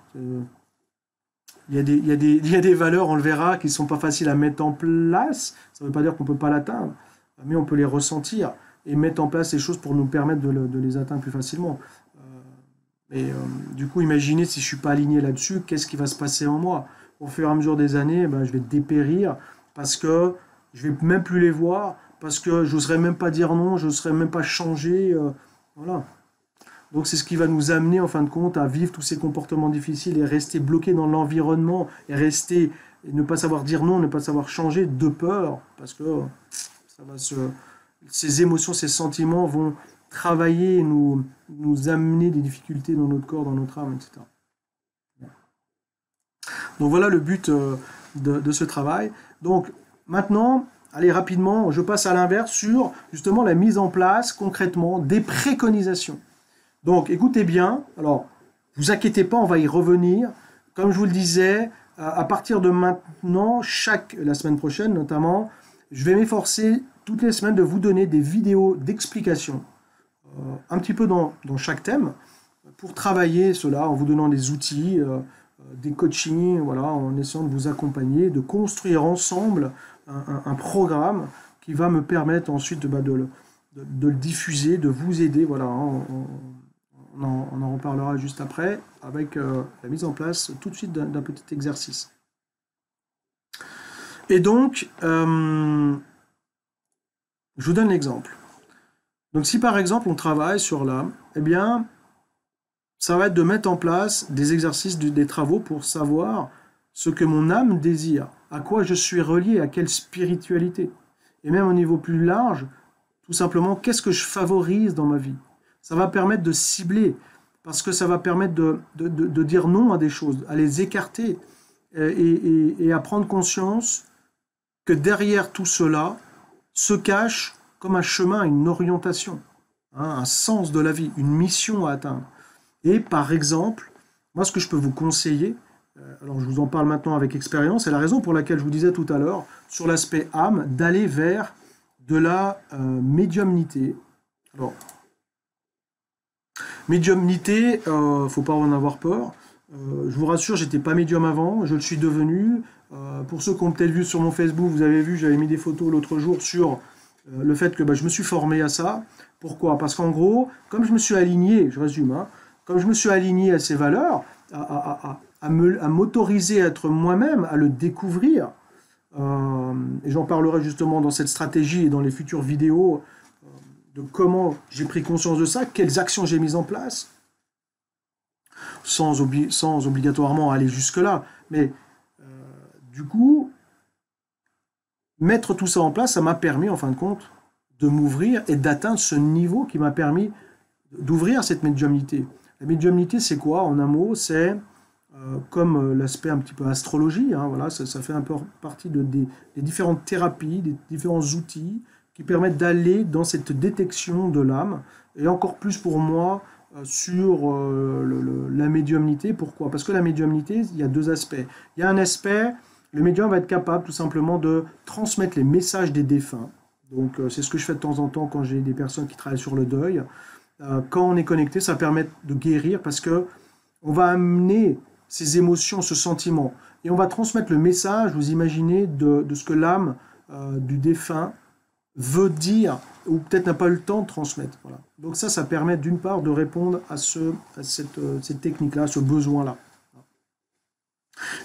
Speaker 1: il y a des valeurs, on le verra, qui ne sont pas faciles à mettre en place. Ça ne veut pas dire qu'on ne peut pas l'atteindre, mais on peut les ressentir et mettre en place les choses pour nous permettre de les atteindre plus facilement. Du coup, imaginez si je ne suis pas aligné là-dessus, qu'est-ce qui va se passer en moi? Au fur et à mesure des années, je vais dépérir parce que je ne vais même plus les voir, parce que je n'oserais même pas dire non, je n'oserais même pas changer. Voilà. Donc c'est ce qui va nous amener en fin de compte à vivre tous ces comportements difficiles et rester bloqué dans l'environnement et ne pas savoir dire non, ne pas savoir changer de peur, parce que ces émotions, ces sentiments vont travailler et nous amener des difficultés dans notre corps, dans notre âme, etc. Donc voilà le but de ce travail. Donc maintenant, allez rapidement, je passe à l'inverse sur justement la mise en place concrètement des préconisations. Donc écoutez bien, alors vous inquiétez pas, on va y revenir. Comme je vous le disais, à partir de maintenant, la semaine prochaine notamment, je vais m'efforcer toutes les semaines de vous donner des vidéos d'explication, un petit peu dans chaque thème, pour travailler cela en vous donnant des outils, des coachings, voilà, en essayant de vous accompagner, de construire ensemble un programme qui va me permettre ensuite de le diffuser, de vous aider. Voilà, on en reparlera juste après avec la mise en place tout de suite d'un petit exercice. Et donc, je vous donne l'exemple. Donc si par exemple on travaille sur l'âme, eh bien, ça va être de mettre en place des exercices, des travaux pour savoir ce que mon âme désire, à quoi je suis relié, à quelle spiritualité. Et même au niveau plus large, tout simplement, qu'est-ce que je favorise dans ma vie. Ça va permettre de cibler, parce que ça va permettre de dire non à des choses, à les écarter, et à prendre conscience que derrière tout cela se cache comme un chemin, une orientation, un sens de la vie, une mission à atteindre. Et par exemple, moi ce que je peux vous conseiller, alors je vous en parle maintenant avec expérience, c'est la raison pour laquelle je vous disais tout à l'heure, sur l'aspect âme, d'aller vers de la médiumnité. Alors, médiumnité, faut pas en avoir peur. Je vous rassure, j'étais pas médium avant, je le suis devenu. Pour ceux qui ont peut-être vu sur mon Facebook, vous avez vu, j'avais mis des photos l'autre jour sur le fait que je me suis formé à ça. Pourquoi? Parce qu'en gros, comme je me suis aligné, je résume, hein, comme je me suis aligné à ces valeurs, à m'autoriser à être moi-même, à le découvrir, et j'en parlerai justement dans cette stratégie et dans les futures vidéos, de comment j'ai pris conscience de ça, quelles actions j'ai mises en place, sans obligatoirement aller jusque-là. Mais du coup, mettre tout ça en place, ça m'a permis, en fin de compte, de m'ouvrir et d'atteindre ce niveau qui m'a permis d'ouvrir cette médiumnité. La médiumnité, c'est quoi? En un mot, c'est comme l'aspect un petit peu astrologie, hein, voilà, ça fait un peu partie des différentes thérapies, des différents outils qui permettent d'aller dans cette détection de l'âme, et encore plus pour moi sur la médiumnité. Pourquoi? Parce que la médiumnité, il y a deux aspects. Il y a un aspect, le médium va être capable tout simplement de transmettre les messages des défunts. Donc c'est ce que je fais de temps en temps quand j'ai des personnes qui travaillent sur le deuil. Quand on est connecté, ça permet de guérir parce que on va amener ces émotions, ce sentiment, et on va transmettre le message, vous imaginez, de ce que l'âme du défunt veut dire, ou peut-être n'a pas eu le temps de transmettre. Voilà. Donc ça permet d'une part de répondre à cette technique-là, à ce besoin-là.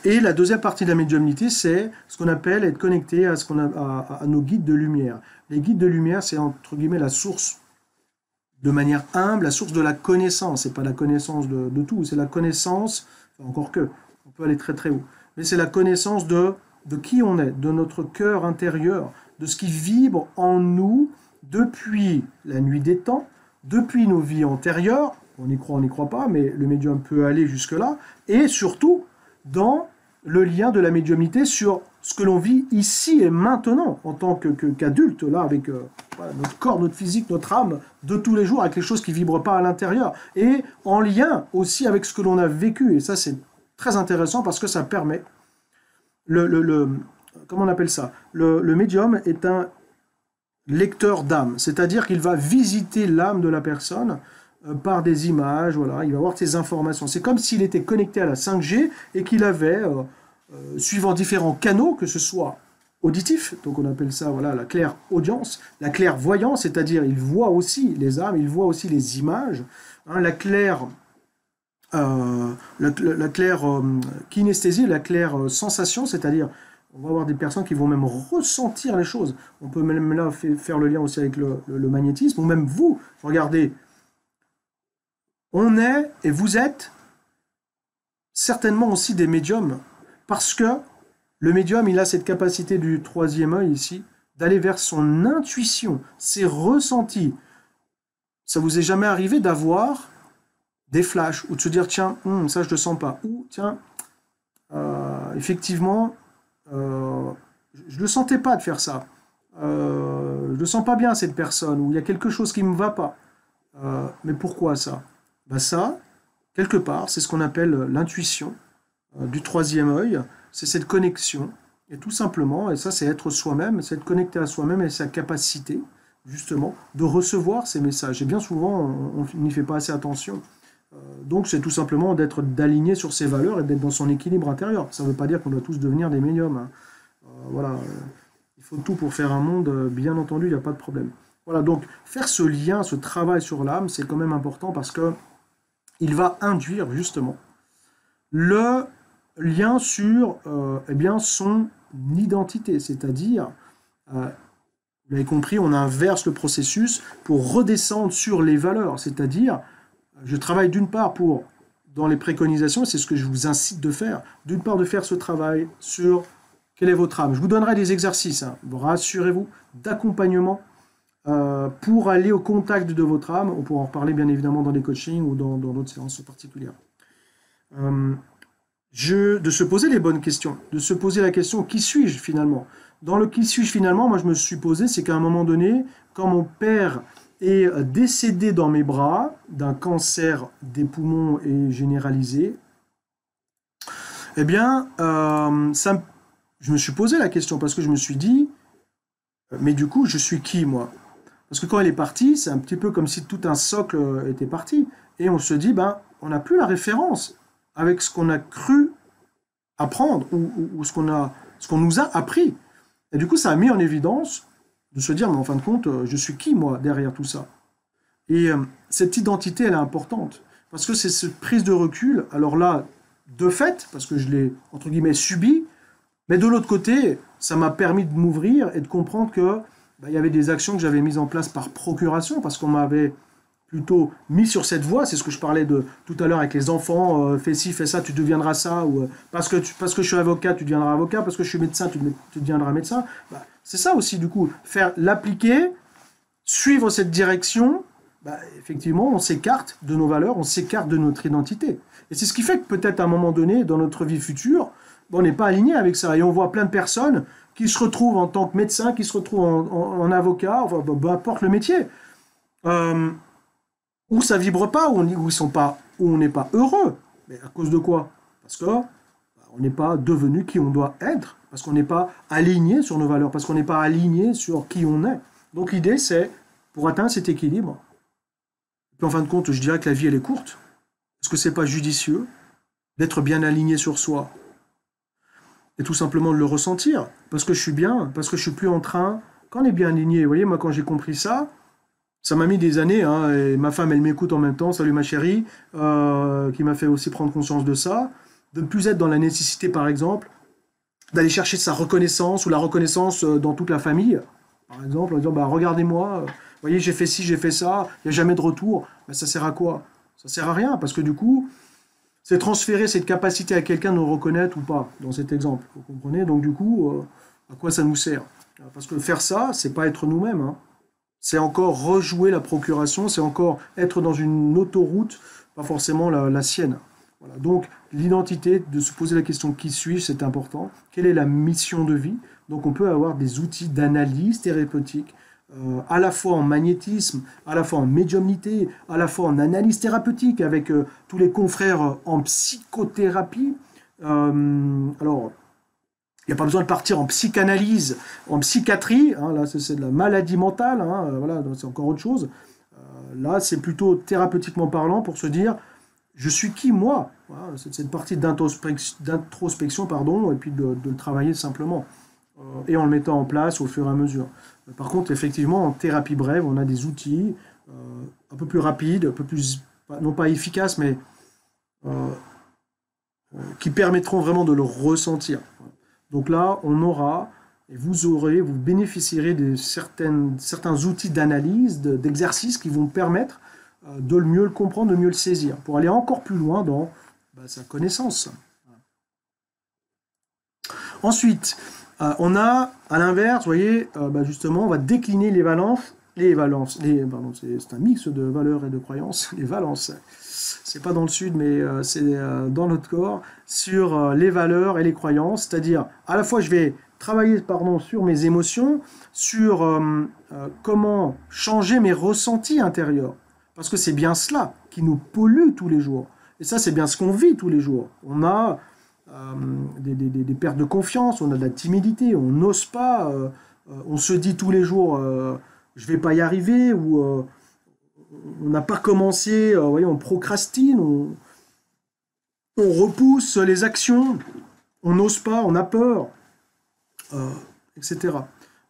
Speaker 1: Et la deuxième partie de la médiumnité, c'est ce qu'on appelle être connecté à nos guides de lumière. Les guides de lumière, c'est entre guillemets la source, de manière humble, la source de la connaissance. C'est pas la connaissance de tout, c'est la connaissance, encore que, on peut aller très très haut, mais c'est la connaissance de de qui on est, de notre cœur intérieur, de ce qui vibre en nous depuis la nuit des temps, depuis nos vies antérieures, on y croit, on n'y croit pas, mais le médium peut aller jusque-là, et surtout dans le lien de la médiumnité sur ce que l'on vit ici et maintenant, en tant qu'adulte, là, avec voilà, notre corps, notre physique, notre âme, de tous les jours, avec les choses qui ne vibrent pas à l'intérieur, et en lien aussi avec ce que l'on a vécu, et ça c'est très intéressant parce que ça permet, comment on appelle ça, le médium est un lecteur d'âme, c'est-à-dire qu'il va visiter l'âme de la personne par des images, voilà, il va avoir ces informations. C'est comme s'il était connecté à la 5G et qu'il avait, suivant différents canaux, que ce soit auditif, donc on appelle ça voilà, la claire-audience, la claire-voyance, c'est-à-dire il voit aussi les âmes, il voit aussi les images, hein, la claire... la claire kinesthésie, la claire sensation, c'est-à-dire on va avoir des personnes qui vont même ressentir les choses. On peut même là faire le lien aussi avec le magnétisme, ou même vous, regardez, on est et vous êtes certainement aussi des médiums, parce que le médium, il a cette capacité du troisième œil ici, d'aller vers son intuition, ses ressentis. Ça vous est jamais arrivé d'avoir des flashs, ou de se dire, tiens, ça je ne le sens pas, ou tiens, effectivement, je ne le sentais pas de faire ça, je ne le sens pas bien cette personne, ou il y a quelque chose qui ne me va pas. Mais pourquoi ça? Ben ça, quelque part, c'est ce qu'on appelle l'intuition du troisième œil, c'est cette connexion, et tout simplement, et ça c'est être soi-même, c'est être connecté à soi-même et sa capacité, justement, de recevoir ces messages. Et bien souvent, on n'y fait pas assez attention. Donc c'est tout simplement d'aligner sur ses valeurs et d'être dans son équilibre intérieur. Ça ne veut pas dire qu'on doit tous devenir des médiums. Hein. Voilà, il faut tout pour faire un monde, bien entendu, il n'y a pas de problème. Voilà, donc faire ce lien, ce travail sur l'âme, c'est quand même important parce que il va induire justement le lien sur eh bien, son identité, c'est-à-dire, vous l'avez compris, on inverse le processus pour redescendre sur les valeurs, c'est-à-dire je travaille d'une part pour, dans les préconisations, c'est ce que je vous incite de faire, d'une part de faire ce travail sur quelle est votre âme. Je vous donnerai des exercices, hein, rassurez-vous, d'accompagnement pour aller au contact de votre âme. On pourra en reparler bien évidemment dans des coachings ou dans d'autres séances particulières. De se poser les bonnes questions, de se poser la question qui suis-je finalement. Dans le qui suis-je finalement, moi je me suis posé, c'est qu'à un moment donné, quand mon père est décédé dans mes bras d'un cancer des poumons et généralisé, eh bien, je me suis posé la question parce que je me suis dit, mais du coup, je suis qui, moi? Parce que quand elle est partie, c'est un petit peu comme si tout un socle était parti. Et on se dit, ben, on n'a plus la référence avec ce qu'on a cru apprendre ou ce qu'on nous a appris. Et du coup, ça a mis en évidence de se dire, mais en fin de compte, je suis qui, moi, derrière tout ça? Et cette identité, elle est importante. Parce que c'est cette prise de recul, alors là, de fait, parce que je l'ai, entre guillemets, subi, mais de l'autre côté, ça m'a permis de m'ouvrir et de comprendre que il y avait des actions que j'avais mises en place par procuration, parce qu'on m'avait plutôt mis sur cette voie, c'est ce que je parlais de tout à l'heure avec les enfants, fais ci, fais ça, tu deviendras ça, ou parce que je suis avocat, tu deviendras avocat, parce que je suis médecin, tu deviendras médecin. C'est ça aussi, du coup, l'appliquer, suivre cette direction, effectivement, on s'écarte de nos valeurs, on s'écarte de notre identité. Et c'est ce qui fait que peut-être à un moment donné, dans notre vie future, on n'est pas aligné avec ça. Et on voit plein de personnes qui se retrouvent en tant que médecin, qui se retrouvent en avocat, enfin, peu importe le métier, où ça vibre pas, où on n'est pas heureux. Mais à cause de quoi? Parce que on n'est pas devenu qui on doit être, parce qu'on n'est pas aligné sur nos valeurs, parce qu'on n'est pas aligné sur qui on est. Donc l'idée, c'est, pour atteindre cet équilibre, et puis en fin de compte, je dirais que la vie, elle est courte, parce que c'est pas judicieux d'être bien aligné sur soi, et tout simplement de le ressentir, parce que je suis bien, parce que je suis plus en train, quand on est bien aligné, vous voyez, moi quand j'ai compris ça m'a mis des années, hein, et ma femme elle m'écoute en même temps, salut ma chérie, qui m'a fait aussi prendre conscience de ça, de ne plus être dans la nécessité par exemple, d'aller chercher sa reconnaissance, ou la reconnaissance dans toute la famille, par exemple, en disant, regardez-moi, vous voyez, j'ai fait ci, j'ai fait ça, il n'y a jamais de retour, ça sert à quoi? Ça sert à rien, parce que du coup, c'est transférer cette capacité à quelqu'un de nous reconnaître ou pas, dans cet exemple. Vous comprenez? Donc du coup, à quoi ça nous sert? Parce que faire ça, c'est pas être nous-mêmes, hein. C'est encore rejouer la procuration, c'est encore être dans une autoroute, pas forcément la sienne. Voilà. Donc l'identité, de se poser la question qui suis-je, c'est important. Quelle est la mission de vie? Donc on peut avoir des outils d'analyse thérapeutique, à la fois en magnétisme, à la fois en médiumnité, à la fois en analyse thérapeutique avec tous les confrères en psychothérapie. Alors, il n'y a pas besoin de partir en psychanalyse, en psychiatrie, hein, là c'est de la maladie mentale, hein, voilà, c'est encore autre chose. Là c'est plutôt thérapeutiquement parlant pour se dire, je suis qui moi? Voilà, c'est cette partie d'introspection, pardon, et puis de le travailler simplement, et en le mettant en place au fur et à mesure. Par contre, effectivement, en thérapie brève, on a des outils un peu plus rapides, un peu plus, non pas efficaces, mais qui permettront vraiment de le ressentir. Donc là, on aura, et vous bénéficierez de certains outils d'analyse, d'exercices qui vont permettre de mieux le comprendre, de mieux le saisir, pour aller encore plus loin dans sa connaissance. Ensuite, on a, à l'inverse, vous voyez, justement, on va décliner les valences, pardon, c'est un mix de valeurs et de croyances, les valences, c'est pas dans le sud, mais c'est dans notre corps, sur les valeurs et les croyances, c'est-à-dire, à la fois, je vais travailler, sur mes émotions, sur comment changer mes ressentis intérieurs, parce que c'est bien cela qui nous pollue tous les jours, et ça, c'est bien ce qu'on vit tous les jours. On a des pertes de confiance, on a de la timidité, on n'ose pas, on se dit tous les jours je vais pas y arriver, ou on n'a pas commencé, voyez, on procrastine, on repousse les actions, on n'ose pas, on a peur, etc.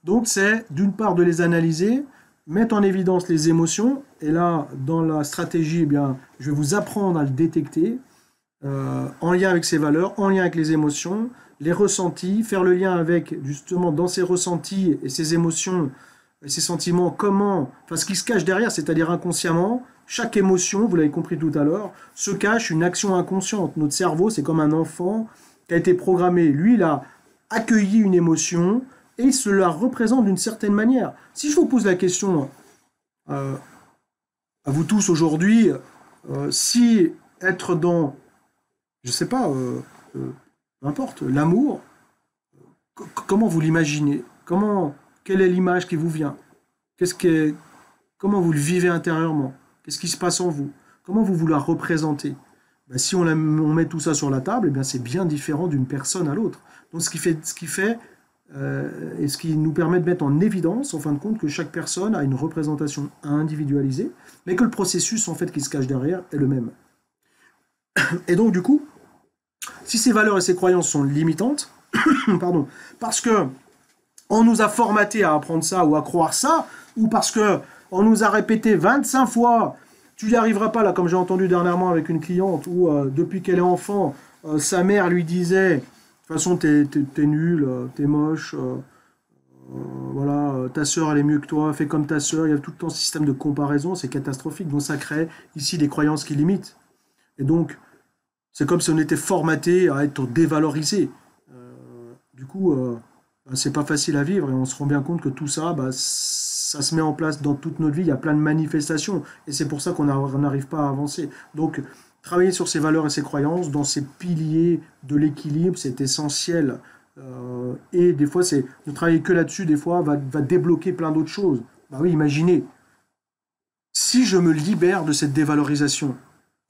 Speaker 1: Donc c'est d'une part de les analyser, mettre en évidence les émotions, et là dans la stratégie, eh bien, je vais vous apprendre à le détecter, en lien avec ces valeurs, en lien avec les émotions, les ressentis, faire le lien avec, justement, dans ces ressentis et ces émotions, et ces sentiments, ce qui se cache derrière, c'est-à-dire inconsciemment, chaque émotion, vous l'avez compris tout à l'heure, se cache une action inconsciente. Notre cerveau, c'est comme un enfant qui a été programmé. Lui, il a accueilli une émotion et il se la représente d'une certaine manière. Si je vous pose la question, à vous tous aujourd'hui, si être dans, je sais pas, n'importe, l'amour, comment vous l'imaginez? Quelle est l'image qui vous vient? Comment vous le vivez intérieurement? Qu'est-ce qui se passe en vous? Comment vous la représentez? Si on met tout ça sur la table, eh bien c'est bien différent d'une personne à l'autre. Donc ce qui fait et ce qui nous permet de mettre en évidence, en fin de compte, que chaque personne a une représentation individualisée, mais que le processus en fait qui se cache derrière est le même. Et donc du coup, si ces valeurs et ces croyances sont limitantes, pardon, parce que on nous a formaté à apprendre ça ou à croire ça, ou parce que on nous a répété 25 fois, tu n'y arriveras pas, là, comme j'ai entendu dernièrement avec une cliente, où depuis qu'elle est enfant, sa mère lui disait, de toute façon, t'es nul, t'es moche, voilà, ta sœur elle est mieux que toi, fais comme ta sœur, il y a tout le temps ce système de comparaison, c'est catastrophique, donc ça crée ici des croyances qui limitent. Et donc, c'est comme si on était formaté à être dévalorisé. Du coup, c'est pas facile à vivre et on se rend bien compte que tout ça, ça se met en place dans toute notre vie. Il y a plein de manifestations et c'est pour ça qu'on n'arrive pas à avancer. Donc, travailler sur ces valeurs et ces croyances, dans ces piliers de l'équilibre, c'est essentiel. Et des fois, ne travailler que là-dessus, des fois, va débloquer plein d'autres choses. Bah oui, imaginez, si je me libère de cette dévalorisation,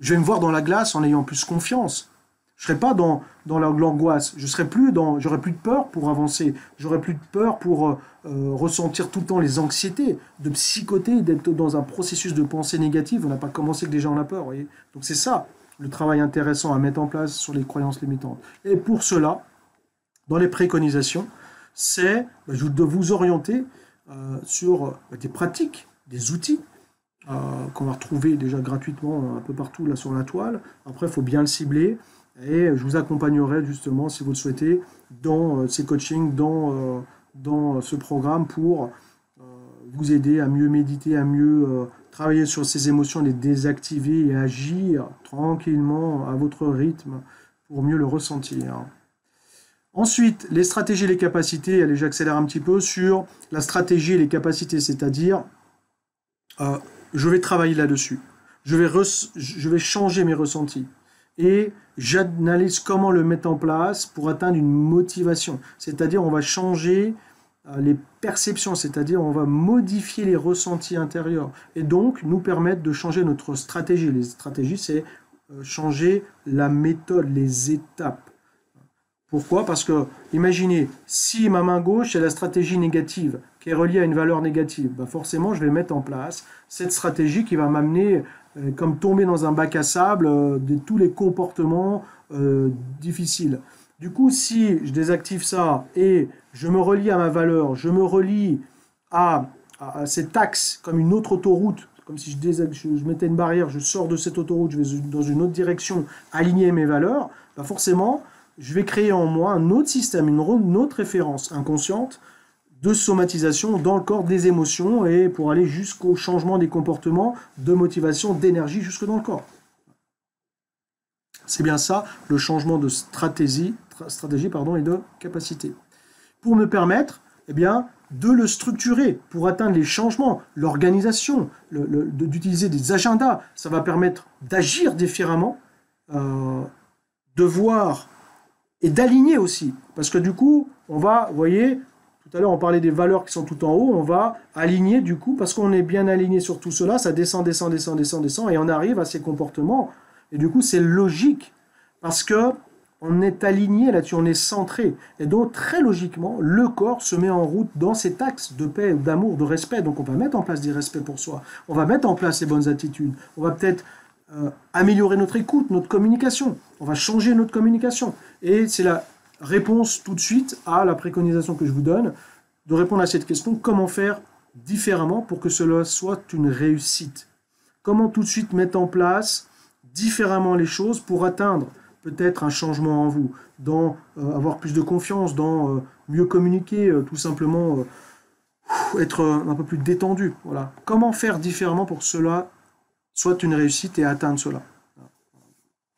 Speaker 1: je vais me voir dans la glace en ayant plus confiance. Je ne serai pas dans l'angoisse. J'aurai plus de peur pour avancer. J'aurai plus de peur pour ressentir tout le temps les anxiétés, de psychoter, d'être dans un processus de pensée négative. On n'a pas commencé que déjà on a peur. Voyez. Donc c'est ça, le travail intéressant à mettre en place sur les croyances limitantes. Et pour cela, dans les préconisations, c'est de vous orienter sur des pratiques, des outils, qu'on va retrouver déjà gratuitement un peu partout là sur la toile. Après, il faut bien le cibler. Et je vous accompagnerai justement, si vous le souhaitez, dans ces coachings, dans ce programme pour vous aider à mieux méditer, à mieux travailler sur ces émotions, les désactiver et agir tranquillement à votre rythme pour mieux le ressentir. Ensuite, les stratégies et les capacités, allez, j'accélère un petit peu sur la stratégie et les capacités, c'est-à-dire, je vais travailler là-dessus, je vais changer mes ressentis, et j'analyse comment le mettre en place pour atteindre une motivation, c'est-à-dire on va changer les perceptions, c'est-à-dire on va modifier les ressentis intérieurs, et donc nous permettre de changer notre stratégie. Les stratégies, c'est changer la méthode, les étapes. Pourquoi? Parce que, imaginez, si ma main gauche est la stratégie négative, qui est reliée à une valeur négative, bah forcément, je vais mettre en place cette stratégie qui va m'amener, comme tomber dans un bac à sable, de tous les comportements difficiles. Du coup, si je désactive ça et je me relie à ma valeur, je me relie à cet axe comme une autre autoroute, comme si je mettais une barrière, je sors de cette autoroute, je vais dans une autre direction, aligner mes valeurs, bah forcément, je vais créer en moi un autre système, une autre référence inconsciente de somatisation dans le corps des émotions et pour aller jusqu'au changement des comportements, de motivation, d'énergie jusque dans le corps. C'est bien ça, le changement de stratégie et de capacité. Pour me permettre de le structurer, pour atteindre les changements, l'organisation, d'utiliser des agendas, ça va permettre d'agir différemment, de voir et d'aligner aussi. Parce que du coup, on va, vous voyez, tout à l'heure on parlait des valeurs qui sont tout en haut, on va aligner du coup, parce qu'on est bien aligné sur tout cela, ça descend, et on arrive à ces comportements. Et du coup, c'est logique, parce que on est aligné là-dessus, on est centré. Et donc, très logiquement, le corps se met en route dans cet axe de paix, d'amour, de respect. Donc, on va mettre en place des respects pour soi. On va mettre en place les bonnes attitudes. On va peut-être améliorer notre écoute, notre communication. On va changer notre communication. Et c'est la réponse tout de suite à la préconisation que je vous donne, de répondre à cette question, comment faire différemment pour que cela soit une réussite? Comment tout de suite mettre en place différemment les choses pour atteindre peut-être un changement en vous, dans avoir plus de confiance, dans mieux communiquer, tout simplement être un peu plus détendu. Voilà. Comment faire différemment pour que cela soit une réussite et atteindre cela?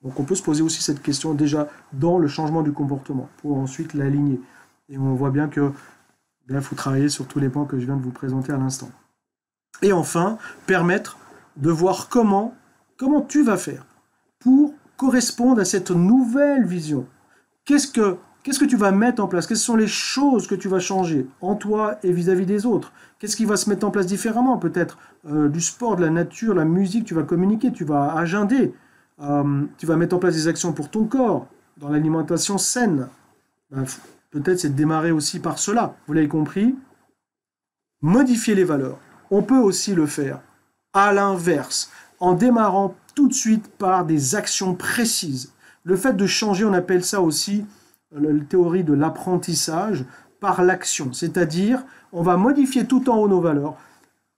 Speaker 1: Donc on peut se poser aussi cette question déjà dans le changement du comportement, pour ensuite l'aligner. Et on voit bien que il faut travailler sur tous les points que je viens de vous présenter à l'instant. Et enfin, permettre de voir comment tu vas faire pour correspondre à cette nouvelle vision. Qu'est-ce que tu vas mettre en place? Quelles sont les choses que tu vas changer en toi et vis-à-vis des autres? Qu'est-ce qui va se mettre en place différemment? Peut-être du sport, de la nature, la musique, tu vas communiquer, tu vas agender, tu vas mettre en place des actions pour ton corps, dans l'alimentation saine. Peut-être c'est de démarrer aussi par cela, vous l'avez compris. Modifier les valeurs. On peut aussi le faire à l'inverse, en démarrant tout de suite par des actions précises. Le fait de changer, on appelle ça aussi la théorie de l'apprentissage par l'action. C'est-à-dire, on va modifier tout en haut nos valeurs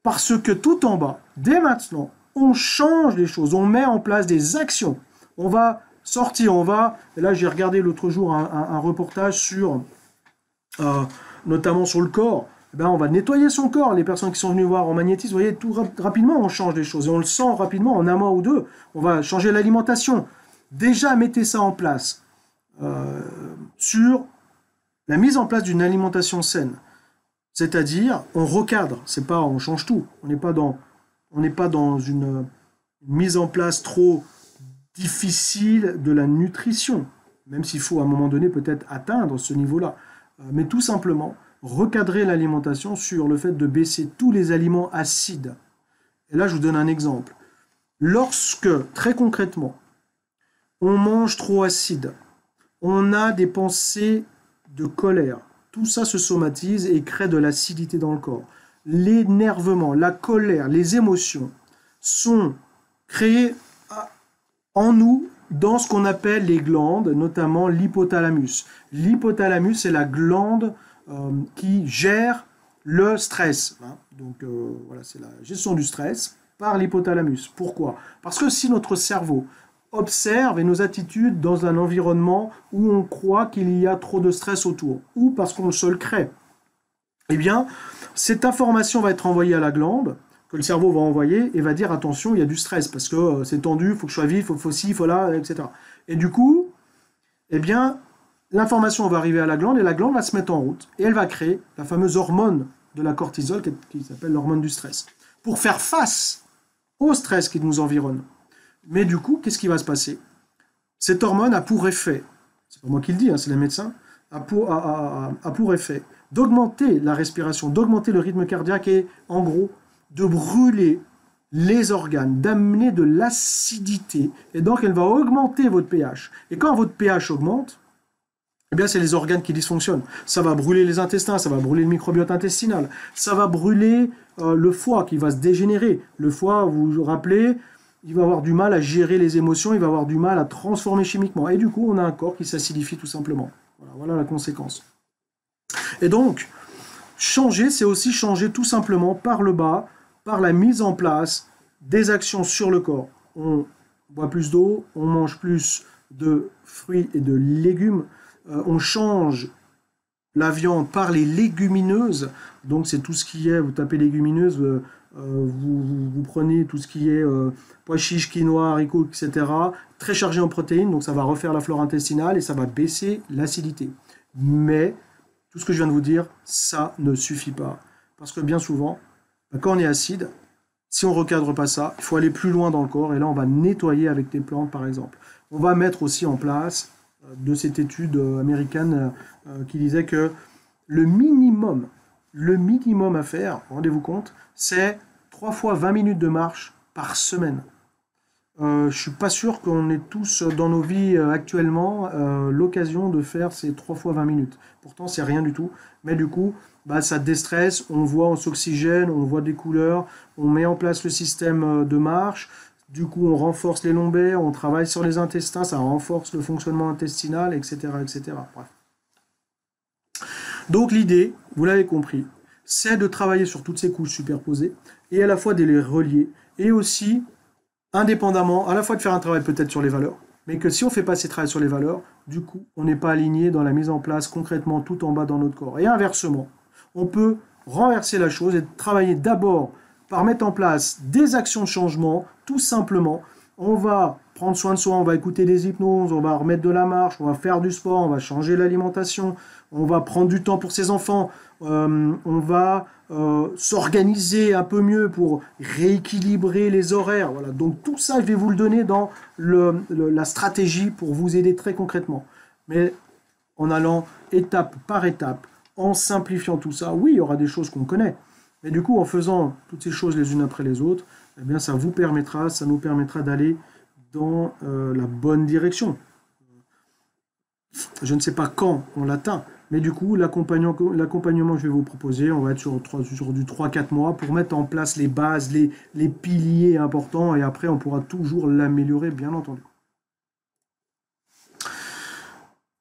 Speaker 1: parce que tout en bas, dès maintenant, on change les choses, on met en place des actions. On va sortir, et là j'ai regardé l'autre jour un reportage sur, notamment sur le corps. On va nettoyer son corps. Les personnes qui sont venues voir en magnétisme, vous voyez, tout rapidement, on change des choses. Et on le sent rapidement, en un mois ou deux. On va changer l'alimentation. Déjà, mettez ça en place sur la mise en place d'une alimentation saine. C'est-à-dire, on recadre. C'est pas, on change tout. On n'est pas dans une mise en place trop difficile de la nutrition. Même s'il faut, à un moment donné, peut-être atteindre ce niveau-là. Mais tout simplement, recadrer l'alimentation sur le fait de baisser tous les aliments acides. Et là, je vous donne un exemple. Lorsque, très concrètement, on mange trop acide, on a des pensées de colère, tout ça se somatise et crée de l'acidité dans le corps. L'énervement, la colère, les émotions sont créées en nous dans ce qu'on appelle les glandes, notamment l'hypothalamus. L'hypothalamus, c'est la glande qui gère le stress. Donc voilà, c'est la gestion du stress par l'hypothalamus. Pourquoi? Parce que si notre cerveau observe et nos attitudes dans un environnement où on croit qu'il y a trop de stress autour, ou parce qu'on se le crée, eh bien, cette information va être envoyée à la glande que le cerveau va envoyer et va dire attention, il y a du stress parce que c'est tendu, il faut que je sois vif, il faut ci, il faut là, etc. Et du coup, eh bien, l'information va arriver à la glande et la glande va se mettre en route et elle va créer la fameuse hormone de la cortisol qui s'appelle l'hormone du stress pour faire face au stress qui nous environne. Mais du coup, qu'est-ce qui va se passer? Cette hormone a pour effet, c'est pas moi qui le dis, hein, c'est les médecins, a pour effet d'augmenter la respiration, d'augmenter le rythme cardiaque et en gros de brûler les organes, d'amener de l'acidité et donc elle va augmenter votre pH. Et quand votre pH augmente, eh bien c'est les organes qui dysfonctionnent. Ça va brûler les intestins, ça va brûler le microbiote intestinal, ça va brûler le foie qui va se dégénérer. Le foie, vous vous rappelez, il va avoir du mal à gérer les émotions, il va avoir du mal à transformer chimiquement. Et du coup, on a un corps qui s'acidifie tout simplement. Voilà la conséquence. Et donc, changer, c'est aussi changer tout simplement par le bas, par la mise en place des actions sur le corps. On boit plus d'eau, on mange plus de fruits et de légumes, on change la viande par les légumineuses, donc c'est tout ce qui est, vous tapez légumineuses, vous prenez tout ce qui est pois chiches, quinoa, haricots, etc., très chargé en protéines, donc ça va refaire la flore intestinale et ça va baisser l'acidité. Mais tout ce que je viens de vous dire, ça ne suffit pas. Parce que bien souvent, quand on est acide, si on ne recadre pas ça, il faut aller plus loin dans le corps et là on va nettoyer avec des plantes par exemple. On va mettre aussi en place de cette étude américaine qui disait que le minimum à faire, rendez-vous compte, c'est 3 fois 20 minutes de marche par semaine. Je ne suis pas sûr qu'on ait tous dans nos vies actuellement l'occasion de faire ces 3 fois 20 minutes. Pourtant, c'est rien du tout. Mais du coup, ça déstresse, on voit, on s'oxygène, on voit des couleurs, on met en place le système de marche. Du coup, on renforce les lombaires, on travaille sur les intestins, ça renforce le fonctionnement intestinal, etc. etc. Bref. Donc l'idée, vous l'avez compris, c'est de travailler sur toutes ces couches superposées et à la fois de les relier et aussi indépendamment, à la fois de faire un travail peut-être sur les valeurs, mais que si on ne fait pas ces travaux sur les valeurs, du coup, on n'est pas aligné dans la mise en place concrètement tout en bas dans notre corps. Et inversement, on peut renverser la chose et travailler d'abord par mettre en place des actions de changement, tout simplement. On va prendre soin de soi, on va écouter des hypnoses, on va remettre de la marche, on va faire du sport, on va changer l'alimentation, on va prendre du temps pour ses enfants, on va s'organiser un peu mieux pour rééquilibrer les horaires. Voilà. Donc tout ça, je vais vous le donner dans la stratégie pour vous aider très concrètement. Mais en allant étape par étape, en simplifiant tout ça, oui, il y aura des choses qu'on connaît. Mais du coup, en faisant toutes ces choses les unes après les autres, eh bien, ça nous permettra d'aller dans la bonne direction. Je ne sais pas quand on l'atteint, mais du coup, l'accompagnement que je vais vous proposer, on va être sur du 3-4 mois pour mettre en place les bases, les piliers importants, et après, on pourra toujours l'améliorer, bien entendu.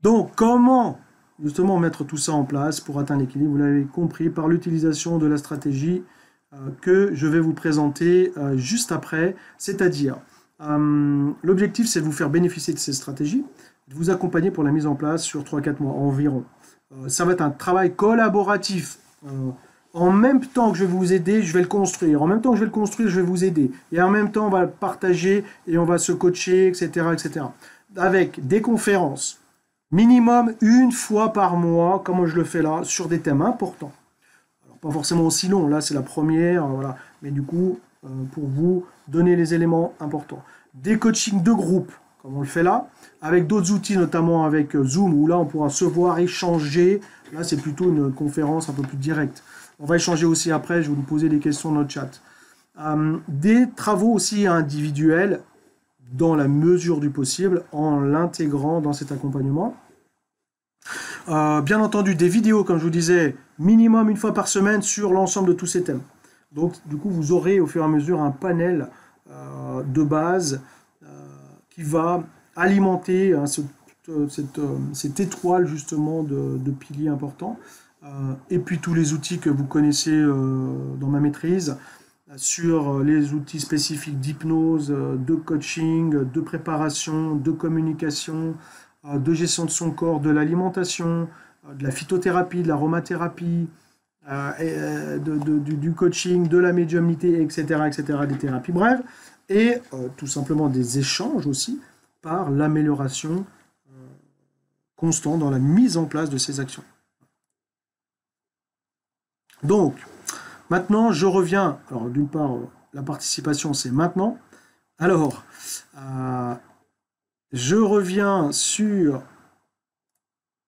Speaker 1: Donc, comment justement mettre tout ça en place pour atteindre l'équilibre? Vous l'avez compris, par l'utilisation de la stratégie que je vais vous présenter juste après, c'est-à-dire, l'objectif, c'est de vous faire bénéficier de ces stratégies, de vous accompagner pour la mise en place sur 3-4 mois environ. Ça va être un travail collaboratif. En même temps que je vais vous aider, je vais le construire. En même temps que je vais le construire, je vais vous aider. Et en même temps, on va le partager et on va se coacher, etc., etc. Avec des conférences, minimum une fois par mois, comme je le fais là, sur des thèmes importants. Alors, pas forcément aussi long, là c'est la première, voilà. Mais du coup, pour vous donner les éléments importants. Des coachings de groupe, comme on le fait là, avec d'autres outils, notamment avec Zoom, où là on pourra se voir, échanger. Là c'est plutôt une conférence un peu plus directe. On va échanger aussi après, je vais vous poser des questions dans le chat. Des travaux aussi individuels, dans la mesure du possible, en l'intégrant dans cet accompagnement. Bien entendu, des vidéos, comme je vous disais, minimum une fois par semaine sur l'ensemble de tous ces thèmes. Donc, du coup, vous aurez au fur et à mesure un panel de base qui va alimenter cette étoile, justement, de piliers importants. Et puis, tous les outils que vous connaissez dans ma maîtrise, sur les outils spécifiques d'hypnose, de coaching, de préparation, de communication, de gestion de son corps, de l'alimentation, de la phytothérapie, de l'aromathérapie, du coaching, de la médiumnité, etc., des thérapies brèves, et tout simplement des échanges aussi par l'amélioration constante dans la mise en place de ces actions. Donc, maintenant, je reviens. Alors, d'une part, la participation, c'est maintenant. Alors, je reviens sur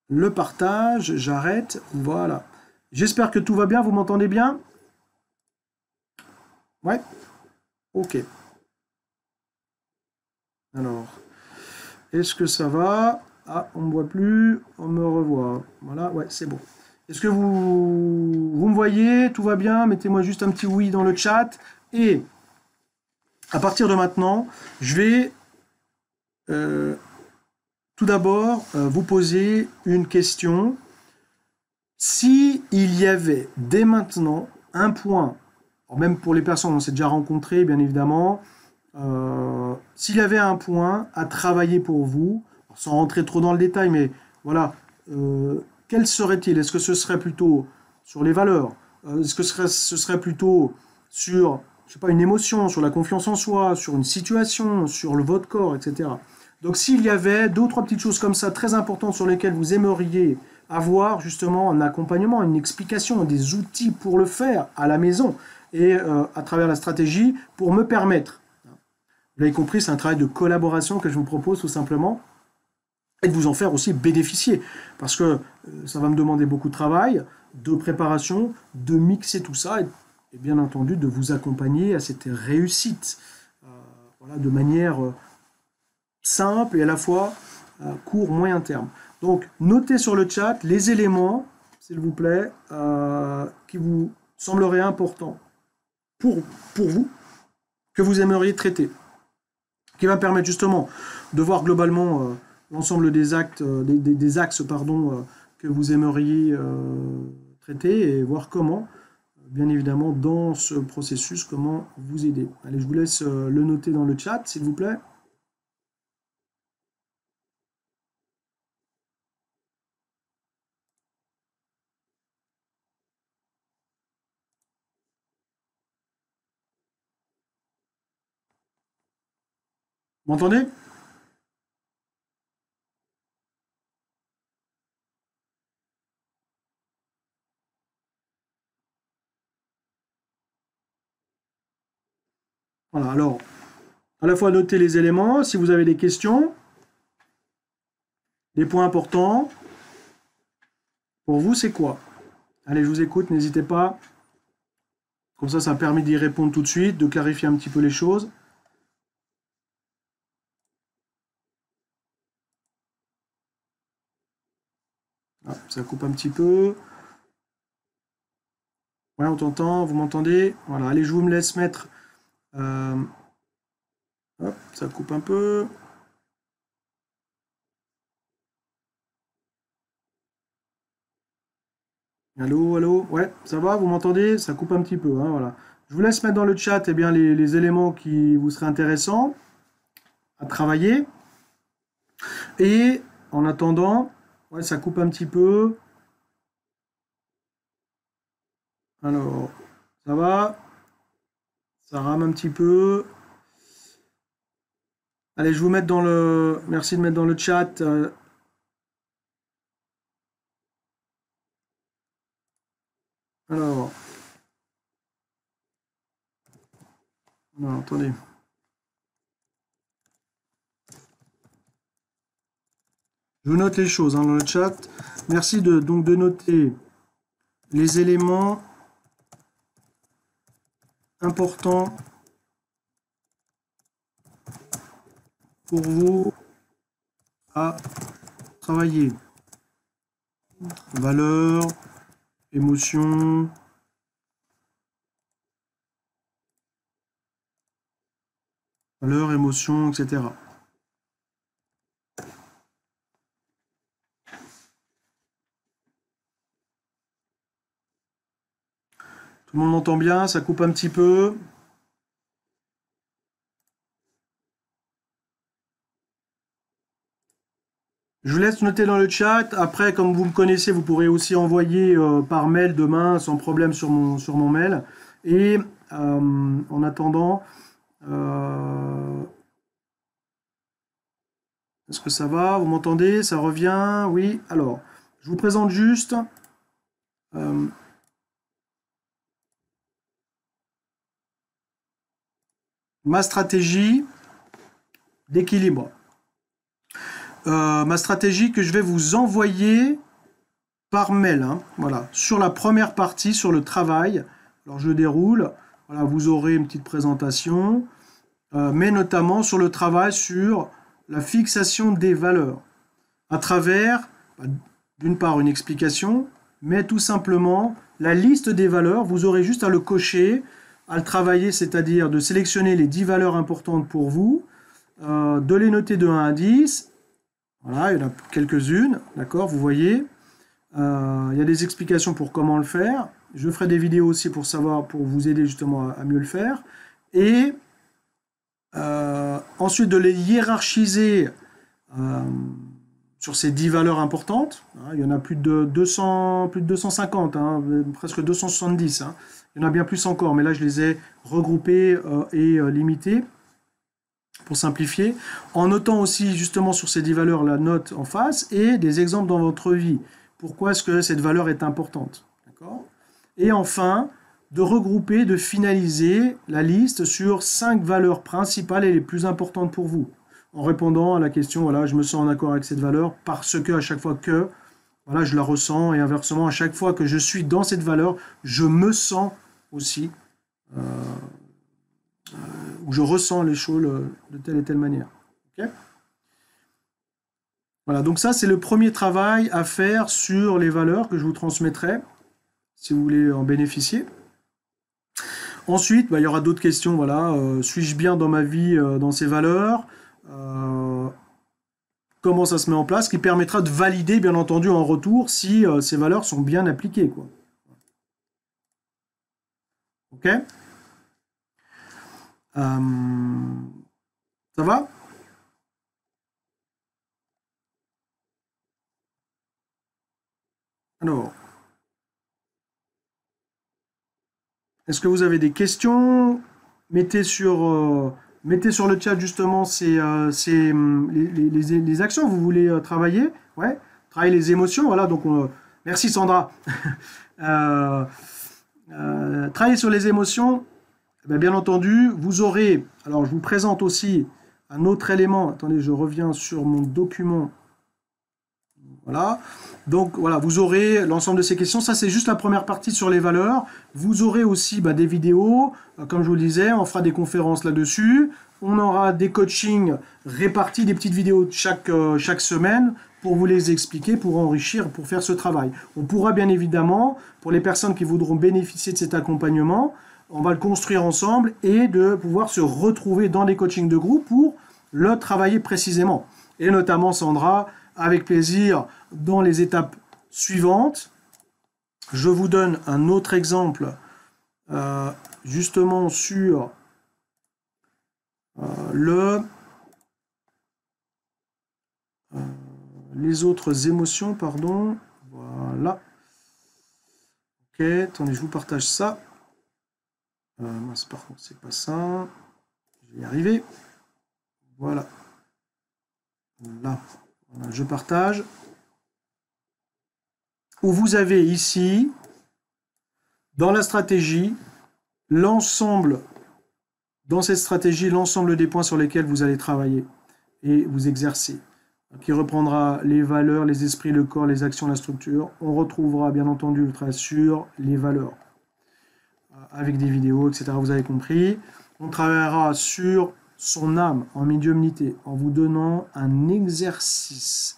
Speaker 1: le partage. J'arrête. Voilà. J'espère que tout va bien. Vous m'entendez bien? Ouais? Ok. Alors, est-ce que ça va? Ah, on ne me voit plus. On me revoit. Voilà, ouais, c'est bon. Est-ce que vous me voyez? Tout va bien? Mettez-moi juste un petit oui dans le chat. Et à partir de maintenant, je vais tout d'abord vous poser une question. Si il y avait dès maintenant un point, même pour les personnes on s'est déjà rencontrés, bien évidemment, s'il y avait un point à travailler pour vous, sans rentrer trop dans le détail, mais voilà, quel serait-il? Est-ce que ce serait plutôt sur les valeurs? Est-ce que ce serait plutôt sur, je sais pas, une émotion, sur la confiance en soi, sur une situation, sur votre corps, etc. Donc s'il y avait deux ou trois petites choses comme ça très importantes sur lesquelles vous aimeriez avoir justement un accompagnement, une explication, des outils pour le faire à la maison et à travers la stratégie pour me permettre. Vous l'avez compris, c'est un travail de collaboration que je vous propose tout simplement et de vous en faire aussi bénéficier parce que ça va me demander beaucoup de travail, de préparation, de mixer tout ça et bien entendu de vous accompagner à cette réussite voilà, de manière simple et à la fois court, moyen terme. Donc, notez sur le chat les éléments, s'il vous plaît, qui vous sembleraient importants pour vous, que vous aimeriez traiter, qui va permettre justement de voir globalement l'ensemble des actes, des axes pardon, que vous aimeriez traiter et voir comment, bien évidemment, dans ce processus, comment vous aider. Allez, je vous laisse le noter dans le chat, s'il vous plaît. Vous m'entendez? Voilà, alors, à la fois noter les éléments, si vous avez des questions, des points importants, pour vous, c'est quoi? Allez, je vous écoute, n'hésitez pas. Comme ça permet d'y répondre tout de suite, de clarifier un petit peu les choses. Ah, ça coupe un petit peu. Ouais, on t'entend, vous m'entendez? Voilà, allez, je vous me laisse mettre. Hop, ça coupe un peu. Allô, allô? Ouais, ça va, vous m'entendez? Ça coupe un petit peu, hein, voilà. Je vous laisse mettre dans le chat eh bien, les éléments qui vous seraient intéressants à travailler. Et en attendant, ouais, ça coupe un petit peu. Alors, ça va? Ça rame un petit peu. Allez, je vous mets dans le. Merci de mettre dans le chat. Alors, non, attendez. Je vous note les choses hein, dans le chat. Merci donc de noter les éléments importants pour vous à travailler. Valeurs, émotions, valeurs, émotions, etc. Tout le monde m'entend bien, ça coupe un petit peu. Je vous laisse noter dans le chat. Après, comme vous me connaissez, vous pourrez aussi envoyer par mail demain sans problème sur mon mail. Et en attendant, est-ce que ça va? Vous m'entendez? Ça revient? Oui. Alors, je vous présente juste ma stratégie d'équilibre. Ma stratégie que je vais vous envoyer par mail, hein, voilà, sur la première partie, sur le travail. Alors je déroule, voilà, vous aurez une petite présentation, mais notamment sur le travail sur la fixation des valeurs, à travers, d'une part, une explication, mais tout simplement la liste des valeurs. Vous aurez juste à le cocher, à le travailler, c'est-à-dire de sélectionner les 10 valeurs importantes pour vous, de les noter de 1 à 10. Voilà, il y en a quelques-unes, d'accord, vous voyez. Il y a des explications pour comment le faire. Je ferai des vidéos aussi pour savoir, pour vous aider justement à mieux le faire. Et ensuite de les hiérarchiser sur ces 10 valeurs importantes. Il y en a plus de 250, hein, presque 270. Hein. Il y en a bien plus encore, mais là je les ai regroupés et limités pour simplifier, en notant aussi justement sur ces 10 valeurs la note en face et des exemples dans votre vie. Pourquoi est-ce que cette valeur est importante? Et enfin, de regrouper, de finaliser la liste sur 5 valeurs principales et les plus importantes pour vous, en répondant à la question, voilà, je me sens en accord avec cette valeur parce que à chaque fois que, voilà, je la ressens, et inversement, à chaque fois que je suis dans cette valeur, je me sens aussi où je ressens les choses de telle et telle manière. Okay, voilà, donc ça c'est le premier travail à faire sur les valeurs que je vous transmettrai, si vous voulez en bénéficier. Ensuite, il y aura d'autres questions, voilà, suis-je bien dans ma vie, dans ces valeurs, comment ça se met en place, qui permettra de valider, bien entendu, en retour, si ces valeurs sont bien appliquées, quoi. Ok ? Ça va? Alors, est-ce que vous avez des questions? Mettez sur le chat justement les actions que vous voulez travailler. Ouais, travailler les émotions. Voilà, donc merci Sandra. Travailler sur les émotions. Bien entendu, vous aurez. Alors, je vous présente aussi un autre élément. Attendez, je reviens sur mon document. Voilà. Donc voilà, vous aurez l'ensemble de ces questions. Ça, c'est juste la première partie sur les valeurs. Vous aurez aussi des vidéos. Comme je vous le disais, on fera des conférences là-dessus. On aura des coachings répartis, des petites vidéos chaque semaine pour vous les expliquer, pour enrichir, pour faire ce travail. On pourra bien évidemment, pour les personnes qui voudront bénéficier de cet accompagnement, on va le construire ensemble et de pouvoir se retrouver dans des coachings de groupe pour le travailler précisément. Et notamment, Sandra, avec plaisir, dans les étapes suivantes. Je vous donne un autre exemple, justement sur les autres émotions, pardon. Voilà. Ok, attendez, je vous partage ça. Par contre, c'est pas ça. Je vais y arriver. Voilà. Là. Voilà, je partage. Où vous avez ici, dans la stratégie, l'ensemble, dans cette stratégie, l'ensemble des points sur lesquels vous allez travailler et vous exercer, qui reprendra les valeurs, les esprits, le corps, les actions, la structure. On retrouvera bien entendu le travail sur les valeurs, avec des vidéos, etc. Vous avez compris. On travaillera sur son âme en médiumnité, en vous donnant un exercice,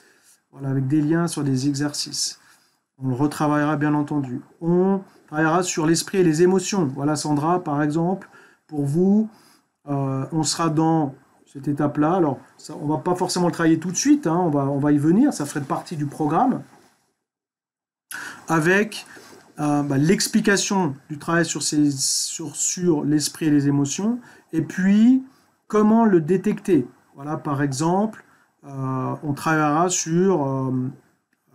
Speaker 1: voilà, avec des liens sur des exercices. On le retravaillera bien entendu. On travaillera sur l'esprit et les émotions. Voilà Sandra, par exemple, pour vous, on sera dans cette étape-là. Alors, ça, on ne va pas forcément le travailler tout de suite, hein, on va y venir, ça ferait partie du programme, avec l'explication du travail sur l'esprit et les émotions, et puis comment le détecter. Voilà, par exemple, on travaillera sur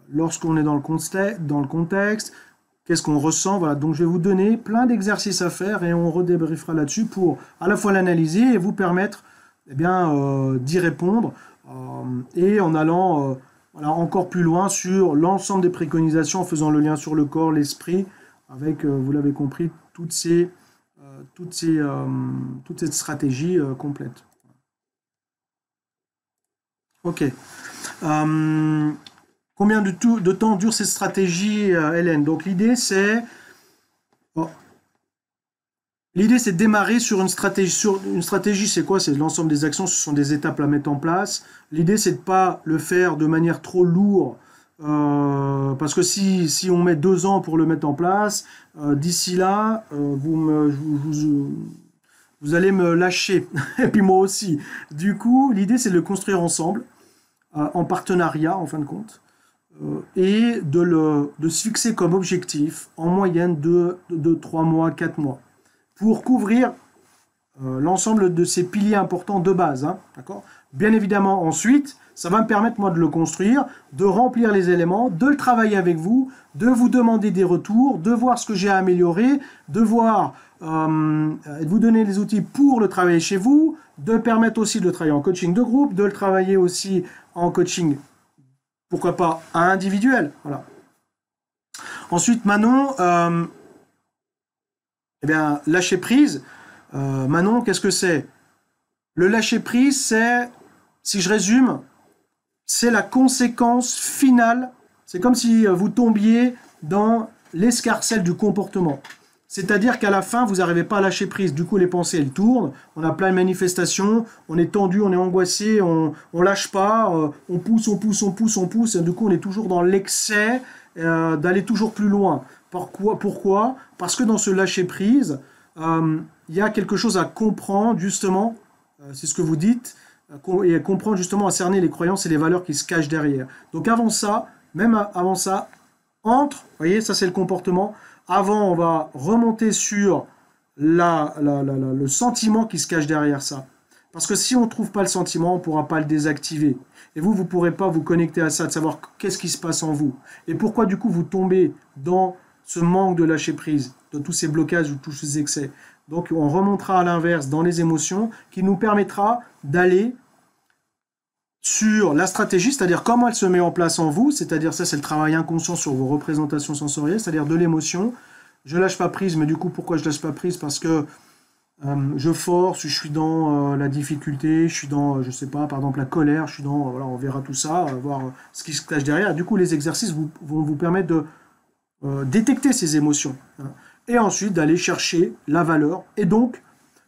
Speaker 1: lorsqu'on est dans le contexte, qu'est-ce qu'on ressent. Voilà. Donc je vais vous donner plein d'exercices à faire et on redébriefera là-dessus pour à la fois l'analyser et vous permettre d'y répondre et en allant voilà, encore plus loin sur l'ensemble des préconisations en faisant le lien sur le corps, l'esprit, avec, vous l'avez compris, toute cette stratégie complète. Ok. Combien de temps dure cette stratégie, Hélène? Donc l'idée c'est de démarrer sur une stratégie. Une stratégie, c'est quoi? C'est l'ensemble des actions, ce sont des étapes à mettre en place. L'idée, c'est de ne pas le faire de manière trop lourde, parce que si on met 2 ans pour le mettre en place, d'ici là, vous allez me lâcher, et puis moi aussi. Du coup, l'idée, c'est de le construire ensemble, en partenariat, en fin de compte, et de se fixer comme objectif, en moyenne, de 3 mois, 4 mois. Pour couvrir l'ensemble de ces piliers importants de base. Hein, d'accord ? Bien évidemment, ensuite, ça va me permettre, moi, de le construire, de remplir les éléments, de le travailler avec vous, de vous demander des retours, de voir ce que j'ai à améliorer, de voir, de vous donner les outils pour le travailler chez vous, de permettre aussi de le travailler en coaching de groupe, de le travailler aussi en coaching, pourquoi pas, individuel. Voilà. Ensuite, Manon... eh bien, lâcher prise, Manon, qu'est-ce que c'est? Le lâcher prise, c'est, si je résume, c'est la conséquence finale. C'est comme si vous tombiez dans l'escarcelle du comportement. C'est-à-dire qu'à la fin, vous n'arrivez pas à lâcher prise. Du coup, les pensées, elles tournent. On a plein de manifestations. On est tendu, on est angoissé. On lâche pas. On pousse, on pousse, on pousse, on pousse. Et du coup, on est toujours dans l'excès d'aller toujours plus loin. Pourquoi? Parce que dans ce lâcher-prise, il y a quelque chose à comprendre, justement, c'est ce que vous dites, et à comprendre, justement, à cerner les croyances et les valeurs qui se cachent derrière. Donc avant ça, même avant ça, vous voyez, ça c'est le comportement, avant on va remonter sur le sentiment qui se cache derrière ça. Parce que si on ne trouve pas le sentiment, on ne pourra pas le désactiver. Et vous ne pourrez pas vous connecter à ça, de savoir qu'est-ce qui se passe en vous. Et pourquoi du coup vous tombez dans ce manque de lâcher prise, de tous ces blocages ou tous ces excès. Donc on remontera à l'inverse dans les émotions, qui nous permettra d'aller sur la stratégie, c'est-à-dire comment elle se met en place en vous, c'est-à-dire ça c'est le travail inconscient sur vos représentations sensorielles, c'est-à-dire de l'émotion. Je lâche pas prise, mais du coup pourquoi je lâche pas prise? Parce que je force, je suis dans la difficulté, je suis dans, je sais pas, par exemple la colère, je suis dans, voilà, on verra tout ça, voir ce qui se cache derrière. Du coup les exercices vont vous permettre de détecter ces émotions, hein, et ensuite d'aller chercher la valeur. Et donc,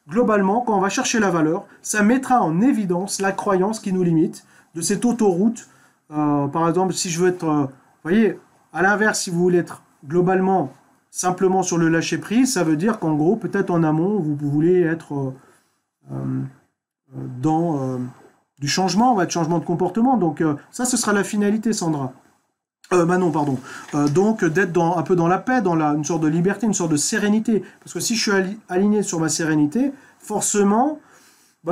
Speaker 1: globalement, quand on va chercher la valeur, ça mettra en évidence la croyance qui nous limite, de cette autoroute. Par exemple, si je veux être... vous voyez, à l'inverse, si vous voulez être globalement, simplement sur le lâcher-prise, ça veut dire qu'en gros, peut-être en amont, vous voulez être dans du changement, de changement de comportement. Donc ça, ce sera la finalité, Sandra. Manon, pardon. Donc d'être un peu dans la paix, dans une sorte de liberté, une sorte de sérénité. Parce que si je suis aligné sur ma sérénité, forcément,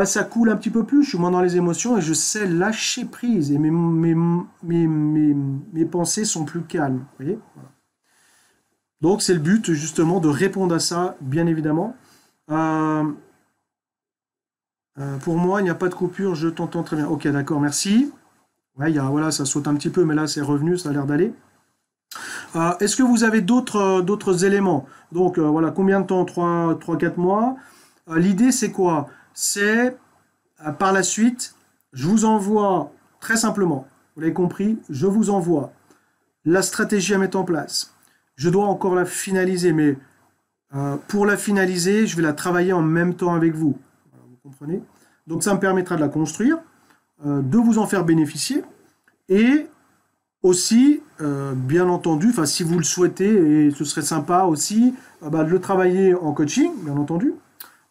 Speaker 1: ça coule un petit peu plus, je suis moins dans les émotions et je sais lâcher prise. Et mes pensées sont plus calmes. Vous voyez, voilà. Donc c'est le but justement de répondre à ça, bien évidemment. Pour moi, il n'y a pas de coupure, je t'entends très bien. Ok, d'accord, merci. Ouais, voilà, ça saute un petit peu, mais là, c'est revenu, ça a l'air d'aller. Est-ce que vous avez d'autres éléments? Donc, voilà, combien de temps? 3-4 mois. L'idée, c'est quoi? C'est, par la suite, je vous envoie, très simplement, vous l'avez compris, je vous envoie la stratégie à mettre en place. Je dois encore la finaliser, mais pour la finaliser, je vais la travailler en même temps avec vous. Voilà, vous comprenez? Donc, ça me permettra de la construire, de vous en faire bénéficier, et aussi, bien entendu, si vous le souhaitez, et ce serait sympa aussi, de le travailler en coaching, bien entendu,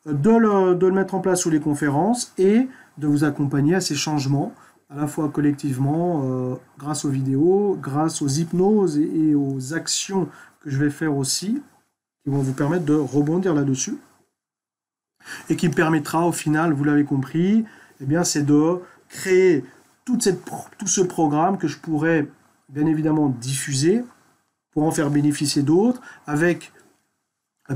Speaker 1: de le mettre en place sous les conférences, et de vous accompagner à ces changements, à la fois collectivement, grâce aux vidéos, grâce aux hypnoses et aux actions que je vais faire aussi, qui vont vous permettre de rebondir là-dessus, et qui me permettra au final, vous l'avez compris, c'est de créer tout ce programme que je pourrais bien évidemment diffuser pour en faire bénéficier d'autres, avec,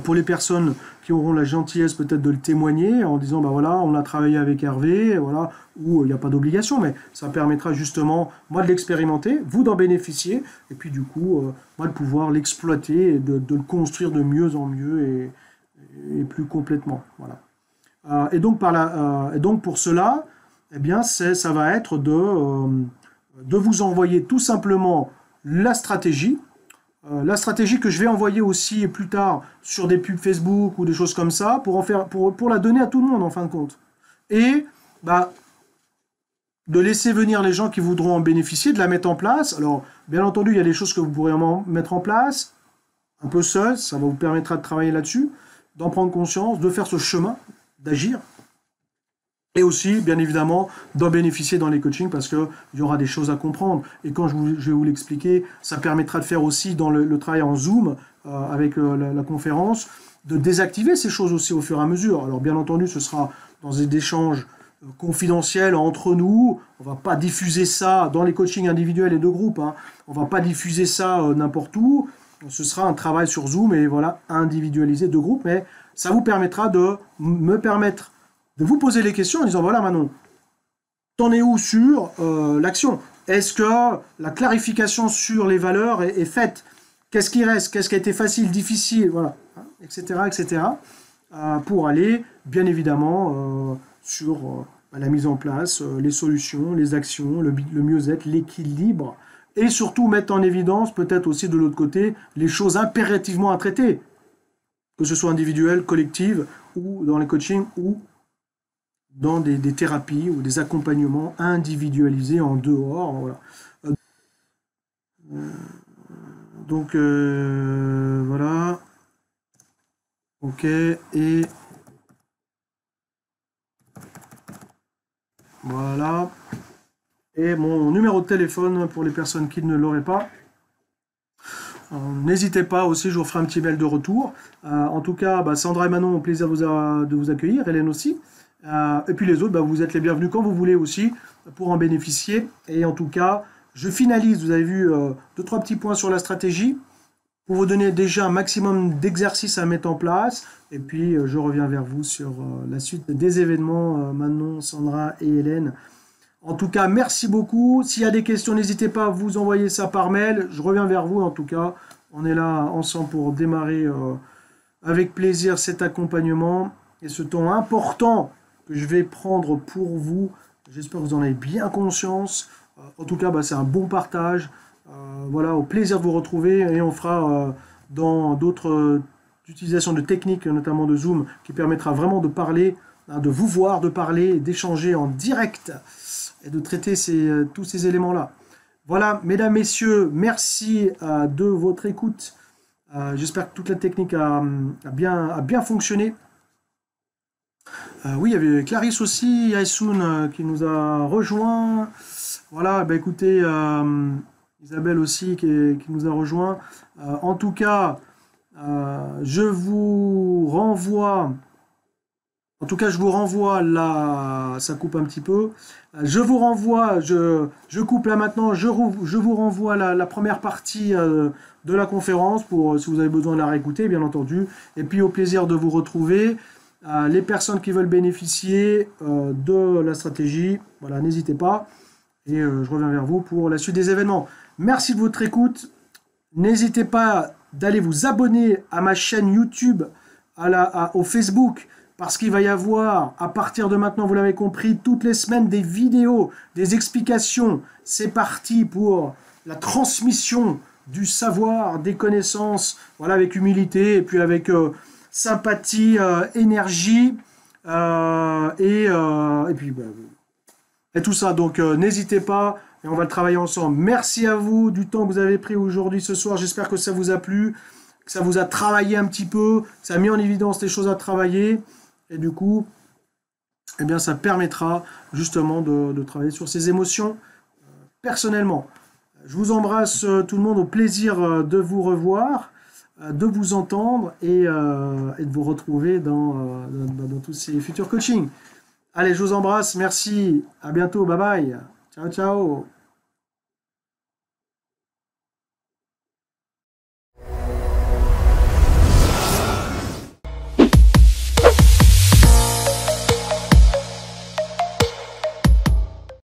Speaker 1: pour les personnes qui auront la gentillesse peut-être de le témoigner en disant, bah voilà, on a travaillé avec Hervé, voilà, où il n'y a pas d'obligation, mais ça permettra justement, moi, de l'expérimenter, vous d'en bénéficier, et puis du coup, moi, de pouvoir l'exploiter et de le construire de mieux en mieux et plus complètement. Voilà. Et donc pour cela, eh bien, ça va être de vous envoyer tout simplement la stratégie que je vais envoyer aussi plus tard sur des pubs Facebook ou des choses comme ça pour la donner à tout le monde en fin de compte. Et bah, de laisser venir les gens qui voudront en bénéficier, de la mettre en place. Alors, bien entendu, il y a des choses que vous pourrez mettre en place, un peu seul, ça vous permettra de travailler là-dessus, d'en prendre conscience, de faire ce chemin, d'agir. Et aussi, bien évidemment, d'en bénéficier dans les coachings parce qu'il y aura des choses à comprendre. Et quand je vais vous l'expliquer, ça permettra de faire aussi dans le travail en Zoom, avec la conférence, de désactiver ces choses aussi au fur et à mesure. Alors bien entendu, ce sera dans des échanges confidentiels entre nous. On ne va pas diffuser ça dans les coachings individuels et de groupe. Hein. On ne va pas diffuser ça n'importe où. Ce sera un travail sur Zoom et voilà, individualisé de groupe. Mais ça vous permettra de vous poser les questions en disant, voilà Manon, t'en es où sur l'action? Est-ce que la clarification sur les valeurs est faite? Qu'est-ce qui reste? Qu'est-ce qui a été facile, difficile? Voilà, etc. etc. Pour aller, bien évidemment, sur la mise en place, les solutions, les actions, le mieux-être, l'équilibre, et surtout mettre en évidence, peut-être aussi de l'autre côté, les choses impérativement à traiter, que ce soit individuel, collective, ou dans les coachings, ou dans des thérapies ou des accompagnements individualisés en dehors. Voilà. Donc, voilà. OK. Et voilà. Et mon numéro de téléphone pour les personnes qui ne l'auraient pas. N'hésitez pas aussi, je vous ferai un petit mail de retour. En tout cas, Sandra et Manon ont plaisir de vous accueillir, Hélène aussi. Et puis les autres, vous êtes les bienvenus quand vous voulez aussi pour en bénéficier. Et en tout cas, je finalise, vous avez vu 2-3 petits points sur la stratégie pour vous donner déjà un maximum d'exercices à mettre en place. Et puis je reviens vers vous sur la suite des événements, Manon, Sandra et Hélène. En tout cas, merci beaucoup. S'il y a des questions, n'hésitez pas à vous envoyer ça par mail. Je reviens vers vous. En tout cas, on est là ensemble pour démarrer avec plaisir cet accompagnement et ce temps important que je vais prendre pour vous. J'espère que vous en avez bien conscience. En tout cas, c'est un bon partage. Voilà, au plaisir de vous retrouver. Et on fera dans d'autres utilisations de techniques, notamment de Zoom, qui permettra vraiment de parler, de vous voir, de parler, d'échanger en direct et de traiter tous ces éléments-là. Voilà, mesdames, messieurs, merci de votre écoute. J'espère que toute la technique a bien fonctionné. Oui, il y avait Clarisse aussi, Yaesoun qui nous a rejoint. Voilà, écoutez, Isabelle aussi qui nous a rejoint. En tout cas, je vous renvoie. En tout cas, je vous renvoie là. Ça coupe un petit peu. Je vous renvoie. Je coupe là maintenant. Je vous renvoie la première partie de la conférence pour si vous avez besoin de la réécouter, bien entendu. Et puis au plaisir de vous retrouver. Les personnes qui veulent bénéficier de la stratégie, voilà, n'hésitez pas. Et je reviens vers vous pour la suite des événements. Merci de votre écoute. N'hésitez pas d'aller vous abonner à ma chaîne YouTube, au Facebook, parce qu'il va y avoir, à partir de maintenant, vous l'avez compris, toutes les semaines des vidéos, des explications. C'est parti pour la transmission du savoir, des connaissances, voilà, avec humilité et puis avec sympathie, énergie et puis et tout ça. Donc n'hésitez pas et on va le travailler ensemble. Merci à vous du temps que vous avez pris aujourd'hui, ce soir. J'espère que ça vous a plu, que ça vous a travaillé un petit peu, que ça a mis en évidence des choses à travailler. Et du coup, eh bien, ça permettra justement de travailler sur ces émotions personnellement. Je vous embrasse tout le monde, au plaisir de vous revoir, de vous entendre et de vous retrouver dans tous ces futurs coachings. Allez, je vous embrasse, merci, à bientôt, bye bye. Ciao, ciao.